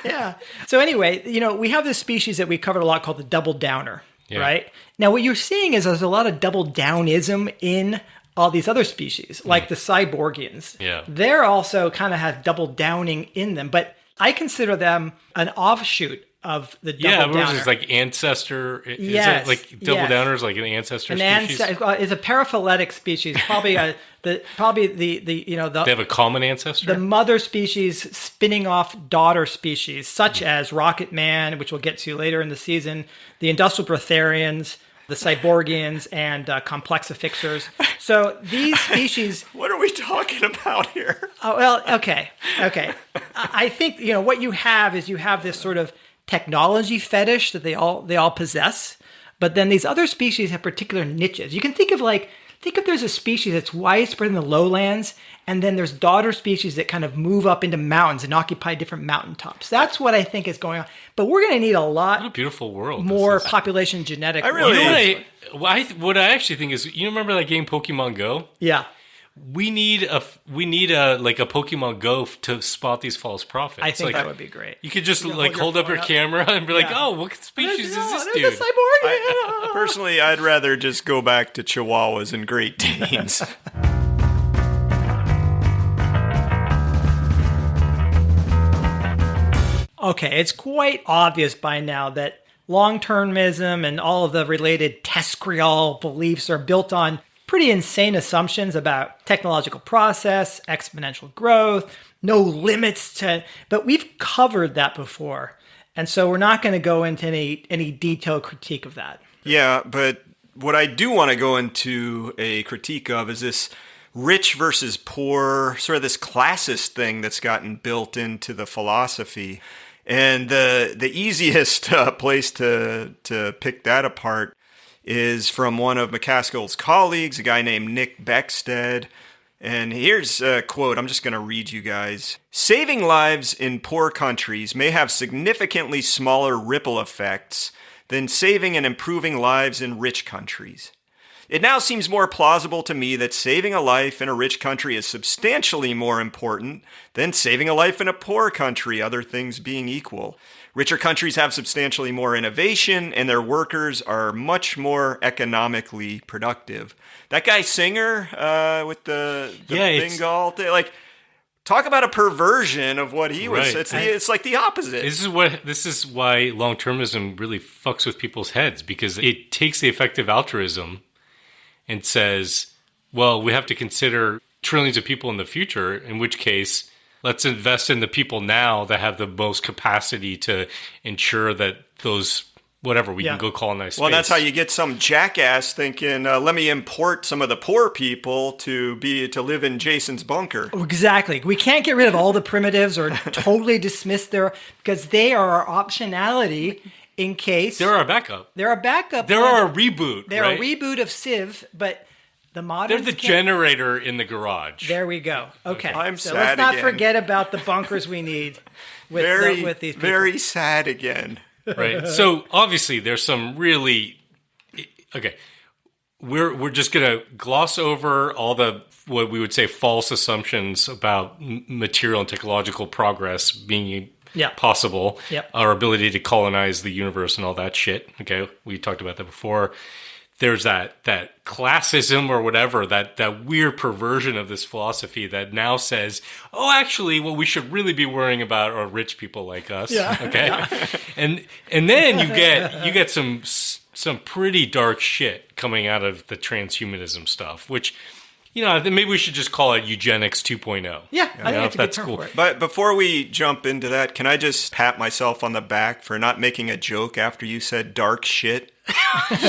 Yeah. So anyway, we have this species that we covered a lot called the double downer, right? Now, what you're seeing is there's a lot of double downism in all these other species, like the cyborgians. Yeah. They're also kind of have double downing in them, but I consider them an offshoot of the double downer. Yeah, it's like ancestor. Yes, is it like double downer is like an ancestor species? It's a paraphyletic species, probably the they have a common ancestor. The mother species spinning off daughter species, such as Rocket Man, which we'll get to later in the season, the industrial breatharians, the cyborgians, and complexifixers. So these species... What are we talking about here? Oh, well, okay. I think, what you have is this sort of technology fetish that they all possess, but then these other species have particular niches. You can think of there's a species that's widespread in the lowlands, and then there's daughter species that kind of move up into mountains and occupy different mountaintops. That's what I think is going on. But we're going to need a lot what a beautiful world more population genetic. What I actually think is, remember that game Pokemon Go? Yeah. We need a Pokemon Go to spot these false prophets. I think that would be great. You could just hold up your camera and be like, "Oh, what species is this dude?" There's a cyborg. Personally, I'd rather just go back to Chihuahuas and Great Danes. Okay, it's quite obvious by now that long-termism and all of the related TESCREAL beliefs are built on pretty insane assumptions about technological process, exponential growth, no limits to... But we've covered that before, and so we're not going to go into any detailed critique of that. Yeah, but what I do want to go into a critique of is this rich versus poor, sort of this classist thing that's gotten built into the philosophy. And the easiest place to pick that apart is from one of McCaskill's colleagues, a guy named Nick Beckstead. And here's a quote. I'm just going to read you guys. Saving lives in poor countries may have significantly smaller ripple effects than saving and improving lives in rich countries. It now seems more plausible to me that saving a life in a rich country is substantially more important than saving a life in a poor country, other things being equal. Richer countries have substantially more innovation, and their workers are much more economically productive. That guy Singer with the Bengal thing, talk about a perversion of what he was. Right. It's like the opposite. This is why long-termism really fucks with people's heads, because it takes the effective altruism and says, well, we have to consider trillions of people in the future, in which case, let's invest in the people now that have the most capacity to ensure that those, whatever, we can go colonize space. Well, that's how you get some jackass thinking, let me import some of the poor people to live in Jason's bunker. Exactly. We can't get rid of all the primitives or totally dismiss because they are our optionality in case... They're our backup. They're a backup. They're our reboot, They're right? a reboot of Civ, but the moderns... They're the generator in the garage. There we go. Okay. So let's not forget about the bunkers we need with these people. Very sad again. Right. So obviously there's some really... Okay. We're just going to gloss over all the, what we would say, false assumptions about material and technological progress being... possible. Yep. Our ability to colonize the universe and all that shit. Okay, we talked about that before. there's that classism or whatever, that weird perversion of this philosophy that now says, oh, actually, what we should really be worrying about are rich people like us. Yeah. Okay. Yeah. And then you get some pretty dark shit coming out of the transhumanism stuff, which, maybe we should just call it eugenics 2.0. Yeah, I think that's cool. But before we jump into that, can I just pat myself on the back for not making a joke after you said dark shit?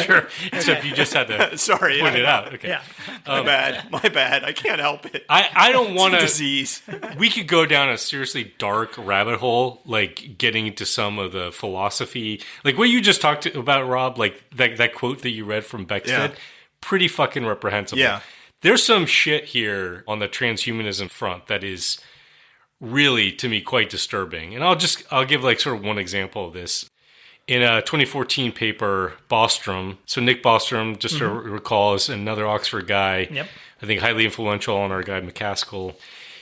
Sure. Except you just had to point it out. Okay. Yeah. My bad. I can't help it. I don't want to. Disease. We could go down a seriously dark rabbit hole, like getting into some of the philosophy, like what you just talked about, Rob. Like that quote that you read from Beckstead, pretty fucking reprehensible. Yeah. There's some shit here on the transhumanism front that is really, to me, quite disturbing. And I'll give like sort of one example of this. In a 2014 paper, Bostrom, so Nick Bostrom, just to recall, is another Oxford guy, I think highly influential on our guy McCaskill.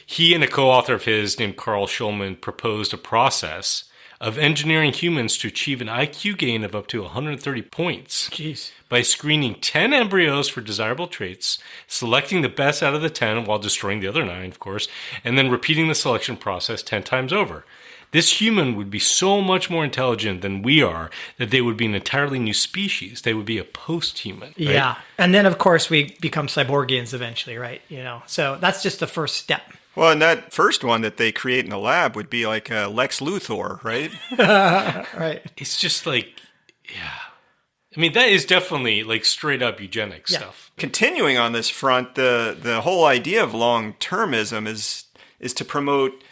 He and a co-author of his named Carl Schulman proposed a process of engineering humans to achieve an IQ gain of up to 130 points. Jeez. By screening 10 embryos for desirable traits, selecting the best out of the 10 while destroying the other 9, of course, and then repeating the selection process 10 times over. This human would be so much more intelligent than we are that they would be an entirely new species. They would be a post-human. Right? Yeah. And then, of course, we become cyborgians eventually, right? So that's just the first step. Well, and that first one that they create in the lab would be like Lex Luthor, right? Right. It's just like, yeah. I mean, that is definitely like straight up eugenics stuff. Continuing on this front, the whole idea of long-termism is to promote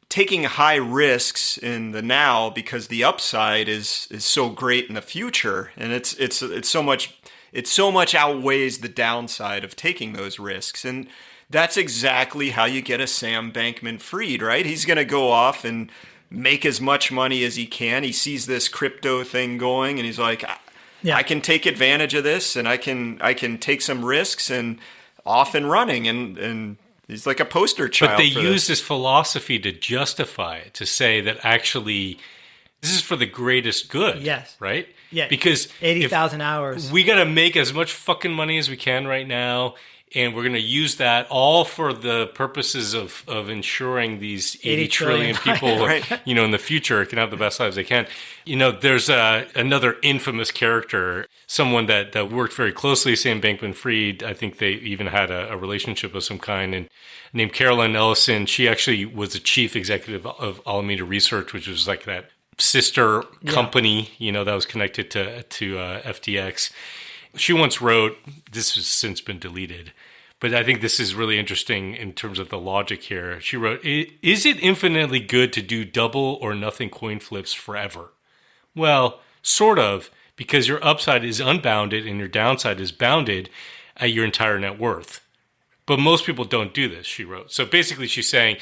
taking high risks in the now because the upside is so great in the future, and it's so much outweighs the downside of taking those risks. And that's exactly how you get a Sam Bankman-Fried, right? He's going to go off and make as much money as he can. He sees this crypto thing going, and he's like, I can take advantage of this, and I can take some risks, and off and running, and he's like a poster child. But they use this philosophy to justify it, to say that actually this is for the greatest good. Yes. Right? Yeah. Because 80,000 hours. We got to make as much fucking money as we can right now, and we're going to use that all for the purposes of ensuring these 80 trillion people, right, in the future can have the best lives they can. There's another infamous character, someone that worked very closely, Sam Bankman-Fried. I think they even had a relationship of some kind, and named Carolyn Ellison. She actually was the chief executive of Alameda Research, which was like that sister company, that was connected to FTX. She once wrote, this has since been deleted, but I think this is really interesting in terms of the logic here. She wrote, is it infinitely good to do double or nothing coin flips forever? Well, sort of, because your upside is unbounded and your downside is bounded at your entire net worth. But most people don't do this, she wrote. So basically she's saying,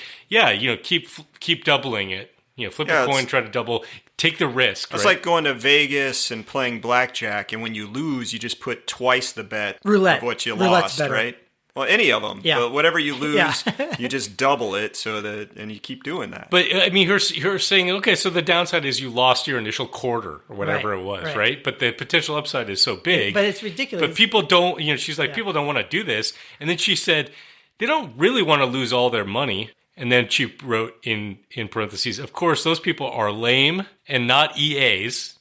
keep doubling it. Flip a coin, try to double, take the risk. It's like going to Vegas and playing blackjack, and when you lose, you just put twice the bet of what you Roulette's lost, right? Well, any of them. Yeah. But whatever you lose, you just double it, and you keep doing that. But, I mean, you're saying, okay, so the downside is you lost your initial quarter or whatever it was, right? But the potential upside is so big. But it's ridiculous. But people don't, she's like, people don't want to do this. And then she said, they don't really want to lose all their money. And then she wrote in parentheses, of course, those people are lame and not EAs.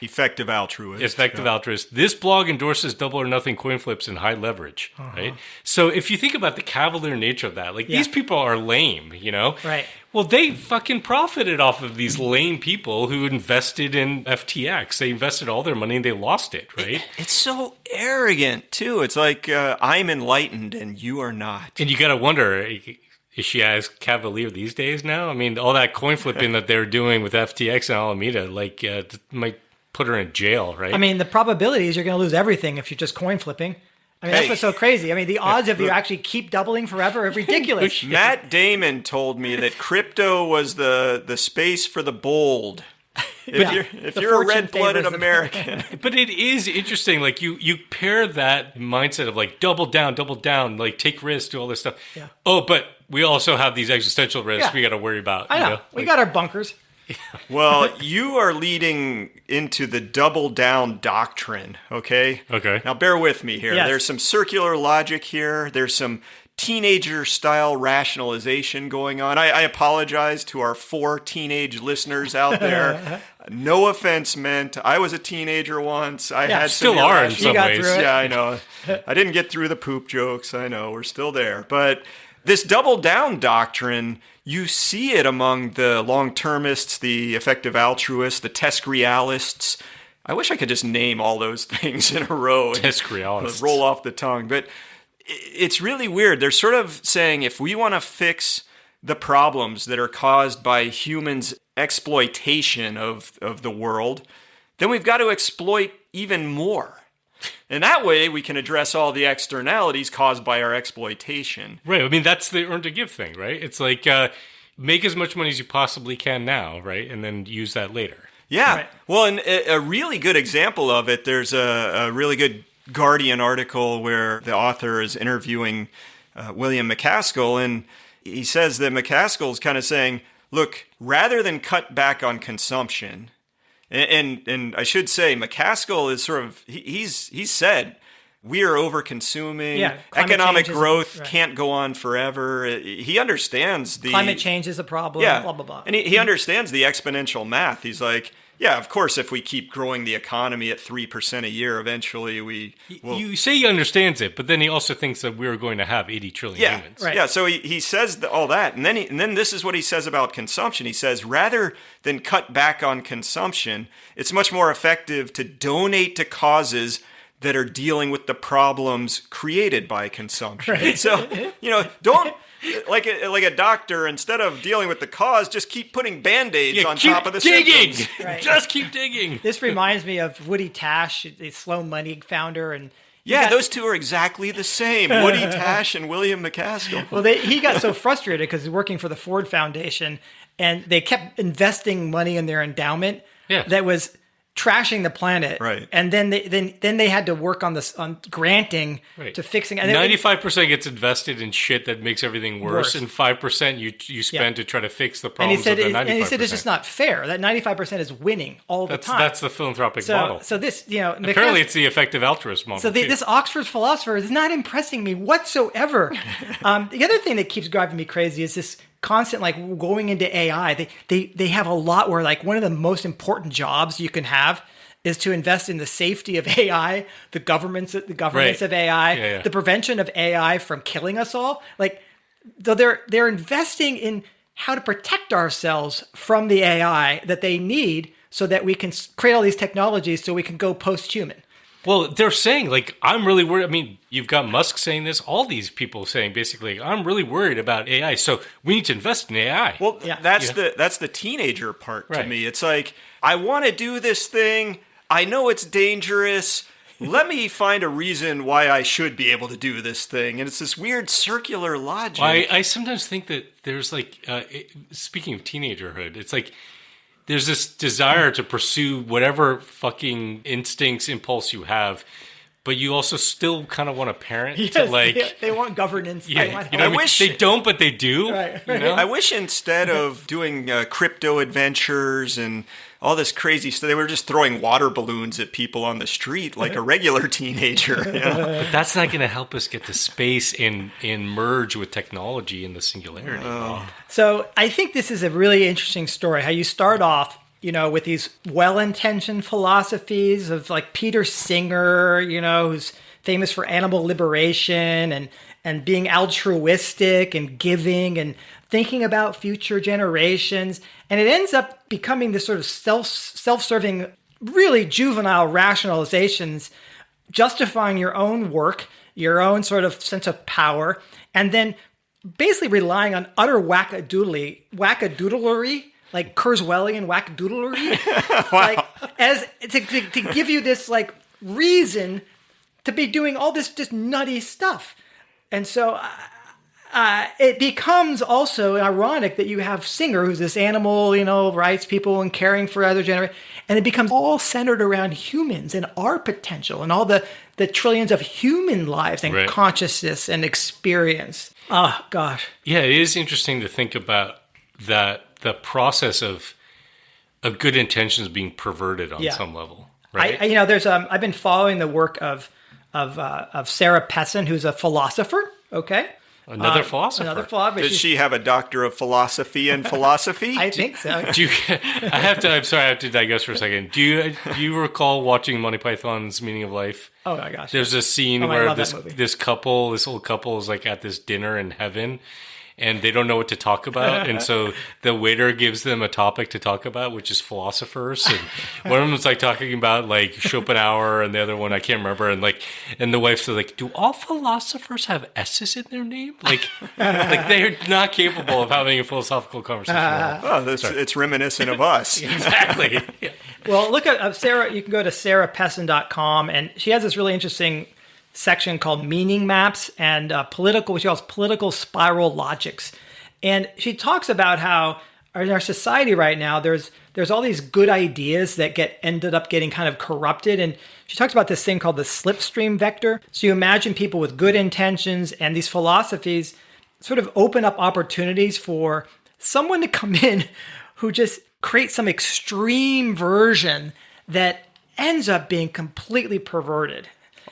Effective altruists. Altruists. This blog endorses double or nothing coin flips and high leverage, right? So if you think about the cavalier nature of that, these people are lame, Right. Well, they fucking profited off of these lame people who invested in FTX. They invested all their money and they lost it, right? It's so arrogant, too. It's like, I'm enlightened and you are not. And you got to wonder, is she as cavalier these days now? I mean, all that coin flipping that they're doing with FTX and Alameda, might put her in jail, right? I mean, the probability is you're going to lose everything if you're just coin flipping. I mean, that's what's so crazy. I mean, the odds of you actually keep doubling forever are ridiculous. Matt Damon told me that crypto was the space for the bold. If you're a red-blooded American. But it is interesting. Like, you pair that mindset of, double down, take risks, do all this stuff. Yeah. Oh, but we also have these existential risks we got to worry about. I know. We got our bunkers. Well, you are leading into the double down doctrine, okay? Okay. Now, bear with me here. Yes. There's some circular logic here. There's some teenager-style rationalization going on. I apologize to our 4 teenage listeners out there. No offense meant. I was a teenager once. I had some still are in irrational- some got ways. through it. Yeah, I know. I didn't get through the poop jokes. I know. We're still there. But this double down doctrine, you see it among the long-termists, the effective altruists, the test realists. I wish I could just name all those things in a row. Test realists. Roll off the tongue. But it's really weird. They're sort of saying if we want to fix the problems that are caused by humans' exploitation of the world, then we've got to exploit even more. And that way we can address all the externalities caused by our exploitation. Right. I mean, that's the earn to give thing, right? It's like make as much money as you possibly can now, right? And then use that later. Yeah. Right. Well, and a really good example of it, there's a really good Guardian article where the author is interviewing William McCaskill, and he says that McCaskill's kind of saying, look, rather than cut back on consumption, and I should say McCaskill is sort of, he's said, we are over-consuming. Yeah, climate economic change is- growth right. can't go on forever. He understands the... Climate change is a problem, Yeah, blah, blah, blah. and he understands the exponential math. He's like, yeah, of course, if we keep growing the economy at 3% a year, eventually we will... You say he understands it, but then he also thinks that we're going to have 80 trillion Yeah, humans. Right. yeah. So he says all that, and then this is what he says about consumption. He says rather than cut back on consumption, it's much more effective to donate to causes that are dealing with the problems created by consumption. Right. So don't like a doctor, instead of dealing with the cause, just keep putting Band-Aids on keep top of the digging. symptoms. Right. Just keep digging. This reminds me of Woody Tash, the Slow Money founder, and Yeah, those two are exactly the same. Woody Tash and William McCaskill. well, he got so frustrated because he's working for the Ford Foundation, and they kept investing money in their endowment that was trashing the planet. Right. And then they had to work on this on granting to fixing. And 95% gets invested in shit that makes everything worse, and 5% you spend to try to fix the And problems he said, of the 95%. and he said it's just not fair. That 95% is winning all the time. That's the philanthropic model. So this, Apparently, it's the effective altruist model. So this Oxford philosopher is not impressing me whatsoever. The other thing that keeps driving me crazy is this constant going into AI. They have a lot where one of the most important jobs you can have is to invest in the safety of AI, the governance Right. of AI, Yeah. the prevention of AI from killing us all. So they're investing in how to protect ourselves from the AI that they need so that we can create all these technologies so we can go post-human. Well, they're saying, I'm really worried. I mean, you've got Musk saying this, all these people saying basically, I'm really worried about AI, so we need to invest in AI. Well, that's the teenager part to Right. me. It's like, I want to do this thing. I know it's dangerous. Let me find a reason why I should be able to do this thing. And it's this weird circular logic. I sometimes think that there's speaking of teenagerhood, it's like there's this desire to pursue whatever fucking instincts, impulse you have, but you also still kind of want a parent to they want governance. Yeah, They want you know, help. what I mean? wish- They don't, but they do. Right. You know? I wish instead of doing crypto adventures and all this crazy stuff, they were just throwing water balloons at people on the street like a regular teenager. You know? But that's not going to help us get to space and merge with technology in the singularity. So I think this is a really interesting story. How you start off, with these well-intentioned philosophies of Peter Singer, who's famous for animal liberation and being altruistic and giving and thinking about future generations. And it ends up becoming this sort of self-serving, really juvenile rationalizations, justifying your own work, your own sort of sense of power, and then basically relying on utter wackadoodlery, like Kurzweilian wackadoodlery, as to give you this reason to be doing all this just nutty stuff. And so it becomes also ironic that you have Singer, who's this animal, rights people and caring for other generations, and it becomes all centered around humans and our potential and all the trillions of human lives and Right. consciousness and experience. Oh, gosh. Yeah, it is interesting to think about that the process of of good intentions being perverted on some level, right? There's I've been following the work of Sarah Pessin, who's a philosopher. Okay. Another philosopher. Another philosopher. Does she have a doctor of philosophy and philosophy? I think so. I'm sorry, I have to digress for a second. Do you recall watching Monty Python's Meaning of Life? Oh my gosh. There's a scene where this old couple is like at this dinner in heaven, and they don't know what to talk about, and so the waiter gives them a topic to talk about, which is philosophers, and one of them is like talking about like Schopenhauer, and the other one I can't remember, and the wife's like, "Do all philosophers have S's in their name? Like they're not capable of having a philosophical conversation." It's reminiscent of us. Exactly. Yeah. Well, look at Sarah. You can go to sarahpessin.com, and she has this really interesting section called meaning maps and what she calls political spiral logics. And she talks about how in our society right now, there's all these good ideas that ended up getting kind of corrupted. And she talks about this thing called the slipstream vector. So you imagine people with good intentions, and these philosophies sort of open up opportunities for someone to come in who just creates some extreme version that ends up being completely perverted.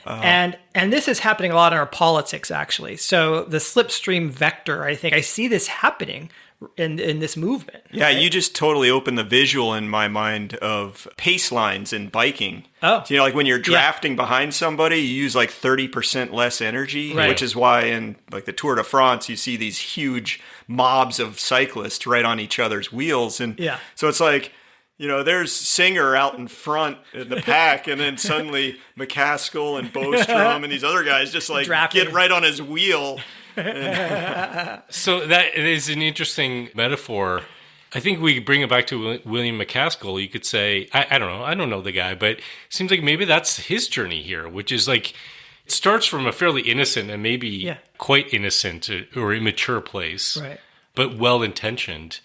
And this is happening a lot in our politics, actually. So the slipstream vector, I think I see this happening in this movement. Yeah, right? You just totally opened the visual in my mind of pace lines in biking. Oh. So, like when you're drafting behind somebody, you use like 30% less energy, right. Which is why in like the Tour de France, you see these huge mobs of cyclists right on each other's wheels. And so it's like, there's Singer out in front in the pack, and then suddenly McCaskill and Bostrom and these other guys just like get right on his wheel. So that is an interesting metaphor. I think we bring it back to William McCaskill. You could say, I don't know. I don't know the guy, but it seems like maybe that's his journey here, which is like, it starts from a fairly innocent and maybe quite innocent or immature place, right. But well-intentioned.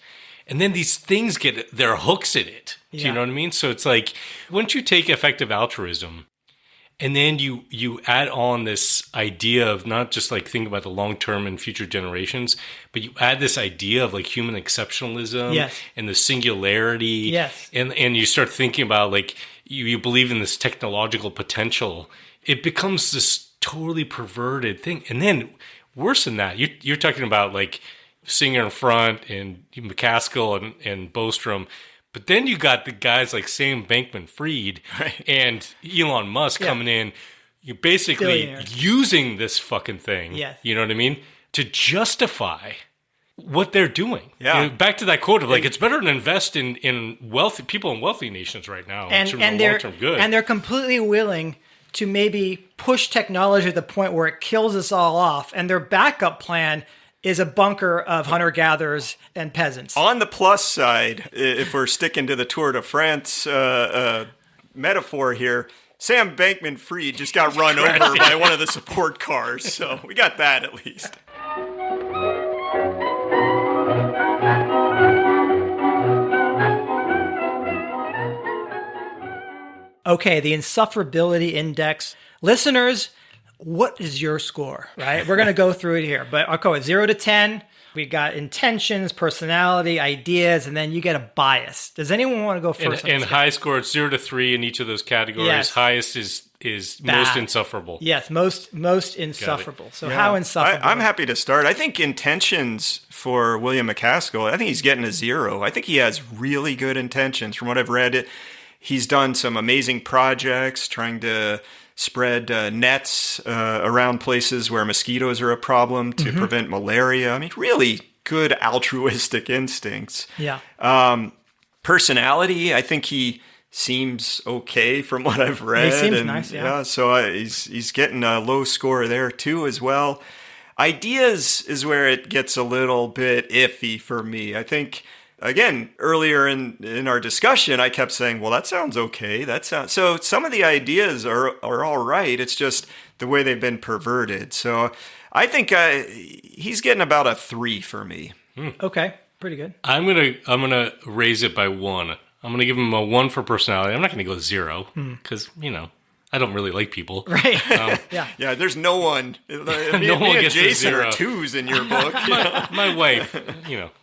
And then these things get their hooks in it. Do you know what I mean? So it's like, once you take effective altruism and then you add on this idea of not just like thinking about the long term and future generations, but you add this idea of like human exceptionalism and the singularity. And you start thinking about like, you believe in this technological potential. It becomes this totally perverted thing. And then worse than that, you're talking about like, Singer in front and McCaskill and Bostrom. But then you got the guys like Sam Bankman-Fried and Elon Musk coming in. You're basically using this fucking thing, you know what I mean, to justify what they're doing. Yeah. Back to that quote of like, it's better to invest in wealthy people in wealthy nations right now in terms of long-term good. And they're completely willing to maybe push technology to the point where it kills us all off. And their backup plan is a bunker of hunter-gatherers and peasants. On the plus side, if we're sticking to the Tour de France metaphor here, Sam Bankman-Fried just got run over by one of the support cars. So we got that at least. Okay, the insufferability index. Listeners, what is your score, right? We're going to go through it here. But I'll go at 0 to 10. We got intentions, personality, ideas, and then you get a bias. Does anyone want to go first? And high score, it's 0 to 3 in each of those categories. Yes. Highest is most insufferable. Yes, most insufferable. So how insufferable? I'm happy to start. I think intentions for William McCaskill, I think he's getting a 0. I think he has really good intentions. From what I've read, he's done some amazing projects trying to spread nets around places where mosquitoes are a problem to prevent malaria. I mean, really good altruistic instincts. Yeah. Personality, I think he seems okay from what I've read. He seems nice, yeah. So he's getting a low score there too as well. Ideas is where it gets a little bit iffy for me. I think, again, earlier in our discussion, I kept saying, well, that sounds okay. So some of the ideas are all right. It's just the way they've been perverted. So I think he's getting about a 3 for me. Okay, pretty good. I'm gonna raise it by 1. I'm gonna give him a 1 for personality. I'm not gonna go 0 because I don't really like people. Right. Yeah, there's no one. No one gets Jason a 0. are 2s in your book. My wife,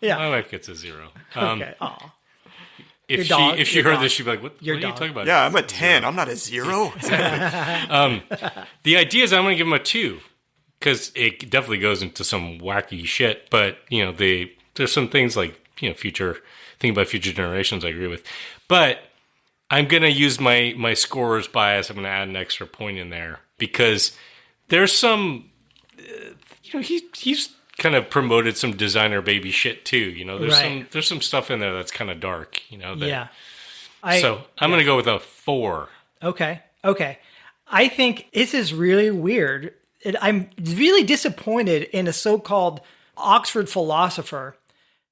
my wife gets a 0. Okay. Aw. if dog, she your heard dog. this, she'd be like, what are you dog. talking about? Yeah, I'm a 10. I'm not a 0. The idea is I'm going to give him a 2 because it definitely goes into some wacky shit. But, there's some things like, thinking about future generations I agree with. But I'm going to use my scorer's bias. I'm going to add an extra point in there because there's some, he's kind of promoted some designer baby shit too. There's some stuff in there that's kind of dark, Yeah. So I'm going to go with a 4. Okay. I think this is really weird. I'm really disappointed in a so-called Oxford philosopher.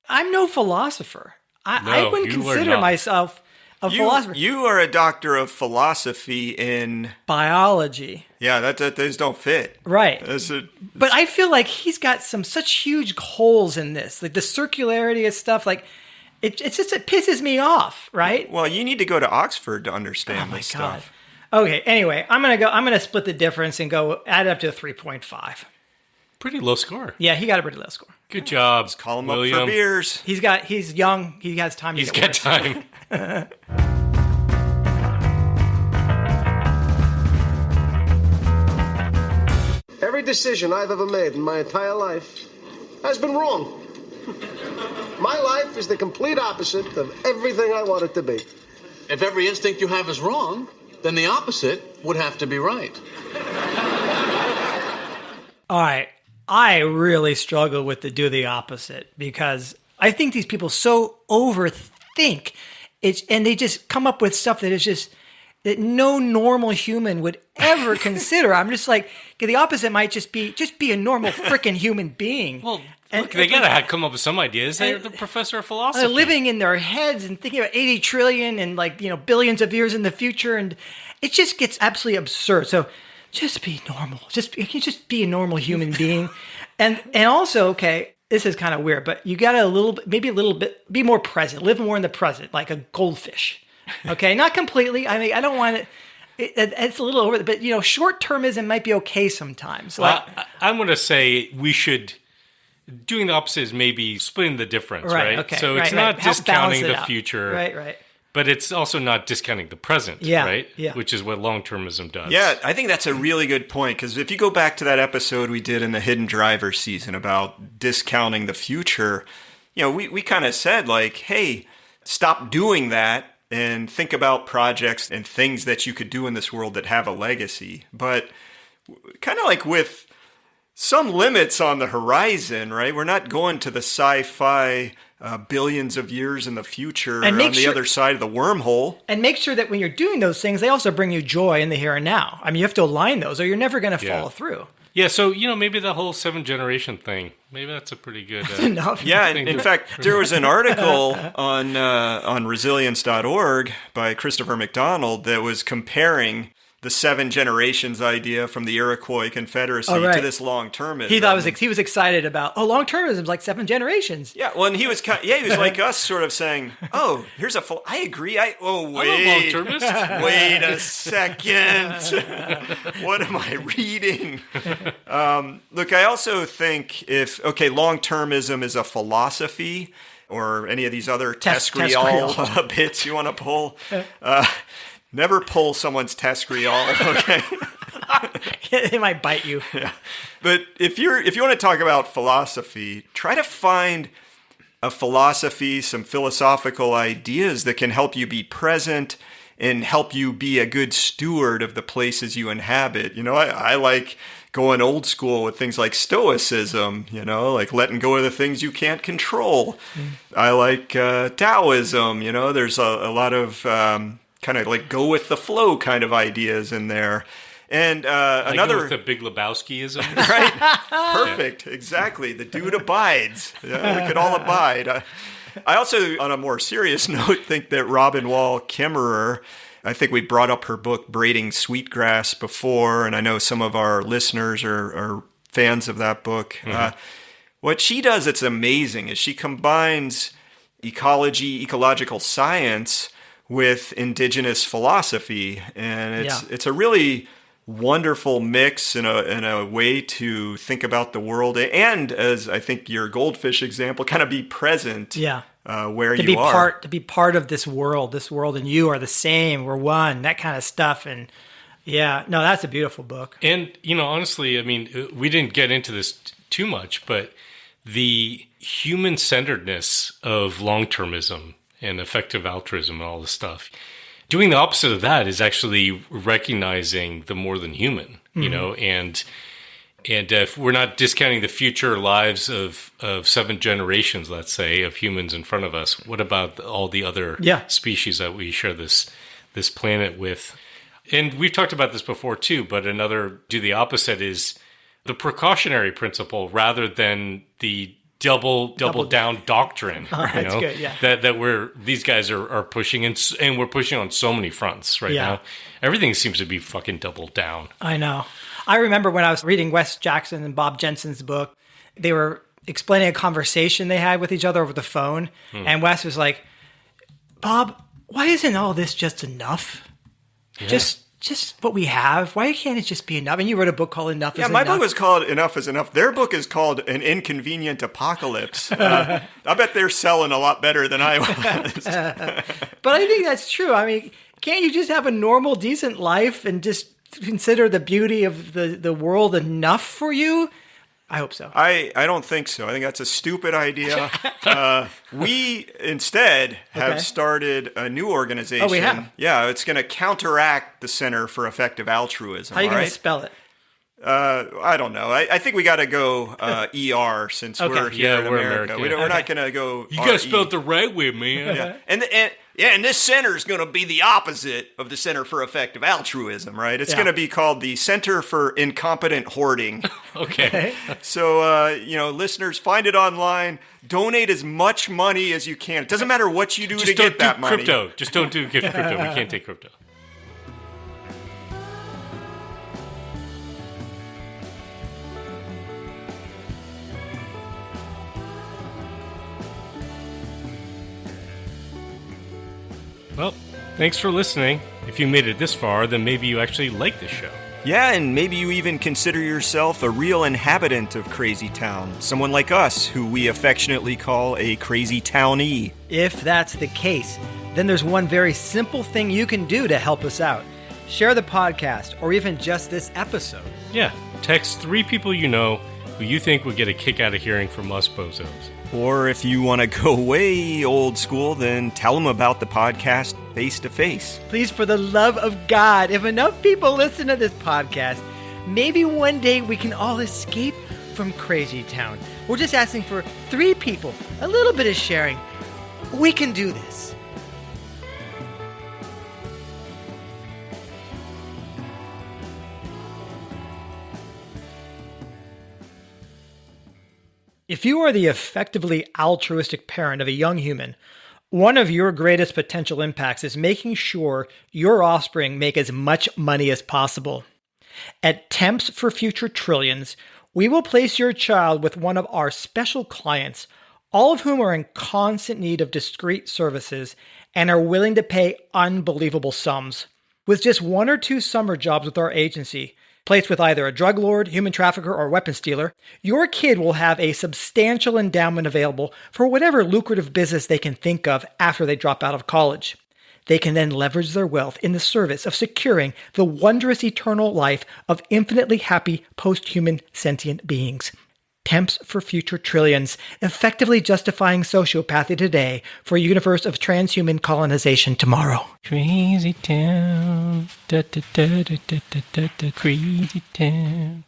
I'm no philosopher. I No, wouldn't you are consider not. myself a philosopher. You are a doctor of philosophy in... Biology. Yeah, those don't fit. Right. But I feel like he's got such huge holes in this. Like the circularity of stuff, like it pisses me off, right? Well, you need to go to Oxford to understand Oh my this God. stuff. Okay, anyway, I'm gonna split the difference and add it up to a 3.5. Pretty low score. Yeah, he got a pretty low score. Good job. Call him William. up for beers. He's young, he has time to He's get got worse. time. Every decision I've ever made in my entire life has been wrong. My life is the complete opposite of everything I want it to be. If every instinct you have is wrong, then the opposite would have to be right. All right. I really struggle with the do the opposite because I think these people so overthink it, and they just come up with stuff that is just that no normal human would ever consider. I'm just like, okay, the opposite might just be a normal freaking human being. Well, look, they gotta come up with some ideas. They're the professor of philosophy. They're living in their heads and thinking about 80 trillion and billions of years in the future, and it just gets absolutely absurd. So just be normal. You can just be a normal human being. And also, okay, this is kind of weird, but you got to be more present, live more in the present, like a goldfish. Okay, not completely. I mean, I don't want it's a little over, but short-termism might be okay sometimes. I'm going to say doing the opposite is maybe splitting the difference, right? Okay, so it's not Help balance discounting it the out. future. Right. But it's also not discounting the present, Yeah, right? yeah. Which is what long-termism does. Yeah, I think that's a really good point, because if you go back to that episode we did in the Hidden Driver season about discounting the future, we kind of said, like, hey, stop doing that and think about projects and things that you could do in this world that have a legacy. But kind of like with some limits on the horizon, right? We're not going to the sci-fi billions of years in the future And on the other side of the wormhole. And make sure that when you're doing those things, they also bring you joy in the here and now. I mean, you have to align those or you're never going to follow through. Yeah, so, maybe the whole 7-generation thing, maybe that's a pretty good... Enough. Yeah, and in fact, there was an article on resilience.org by Christopher McDonald that was comparing the 7 generations idea from the Iroquois Confederacy to this long-termism. He thought he was excited about long-termism is like 7 generations. Yeah, well, and he was like us, sort of saying, "Oh, here's I agree. I'm a long-termist. Wait a second. What am I reading?" Look, I also think long-termism is a philosophy, or any of these other TESCREAL bits you want to pull. Never pull someone's TESCREAL, okay? It might bite you. Yeah. But if you want to talk about philosophy, try to find a philosophy, some philosophical ideas that can help you be present and help you be a good steward of the places you inhabit. I like going old school with things like Stoicism, like letting go of the things you can't control. I like Taoism, there's a lot of... kind of like go with the flow kind of ideas in there. And another... with the Big Lebowskiism. Right? Perfect. Yeah. Exactly. The dude abides. Yeah, we could all abide. I also, on a more serious note, think that Robin Wall Kimmerer, I think we brought up her book, Braiding Sweetgrass, before, and I know some of our listeners are fans of that book. Mm-hmm. What she does that's amazing is she combines ecological science with indigenous philosophy, and it's a really wonderful mix in a way to think about the world, and as I think your goldfish example, kind of be present where you are. To be part of this world and you are the same. We're one, that kind of stuff. And yeah, no, that's a beautiful book. And, honestly, I mean, we didn't get into this too much, but the human-centeredness of long-termism and effective altruism and all this stuff, doing the opposite of that is actually recognizing the more than human, and if we're not discounting the future lives of 7 generations, let's say, of humans in front of us, what about all the other species that we share this planet with? And we've talked about this before too, but do the opposite is the precautionary principle rather than the double down doctrine. That's good, yeah. That these guys are pushing, and we're pushing on so many fronts right now. Everything seems to be fucking double down. I know. I remember when I was reading Wes Jackson and Bob Jensen's book, they were explaining a conversation they had with each other over the phone, and Wes was like, "Bob, why isn't all this just enough? Yeah. Just what we have. Why can't it just be enough?" And you wrote a book called Enough is Enough. Yeah, my book was called Enough is Enough. Their book is called An Inconvenient Apocalypse. I bet they're selling a lot better than I was. But I think that's true. I mean, can't you just have a normal, decent life and just consider the beauty of the world enough for you? I hope so. I don't think so. I think that's a stupid idea. We instead have started a new organization. Oh, we have? Yeah, it's going to counteract the Center for Effective Altruism. How are you going to spell it? I don't know. I think we got to go ER since we're here in America. We're not going to go. You got to spell it the right way, man. And this center is going to be the opposite of the Center for Effective Altruism, right? It's going to be called the Center for Incompetent Hoarding. Okay. So, listeners, find it online. Donate as much money as you can. It doesn't matter what you do to get that money. Crypto. Just don't do crypto. We can't take crypto. Well, thanks for listening. If you made it this far, then maybe you actually like this show. Yeah, and maybe you even consider yourself a real inhabitant of Crazy Town. Someone like us, who we affectionately call a Crazy Townee. If that's the case, then there's one very simple thing you can do to help us out. Share the podcast, or even just this episode. Yeah, text 3 people you know who you think would get a kick out of hearing from us bozos. Or if you want to go way old school, then tell them about the podcast face to face. Please, for the love of God, if enough people listen to this podcast, maybe one day we can all escape from Crazy Town. We're just asking for 3 people, a little bit of sharing. We can do this. If you are the effectively altruistic parent of a young human, one of your greatest potential impacts is making sure your offspring make as much money as possible. At Temps for Future Trillions, we will place your child with one of our special clients, all of whom are in constant need of discreet services and are willing to pay unbelievable sums. With just 1 or 2 summer jobs with our agency, placed with either a drug lord, human trafficker, or weapons dealer, your kid will have a substantial endowment available for whatever lucrative business they can think of after they drop out of college. They can then leverage their wealth in the service of securing the wondrous eternal life of infinitely happy post-human sentient beings. Temps for Future Trillions, effectively justifying sociopathy today for a universe of transhuman colonization tomorrow. Crazy town, da da da da da da da, crazy town.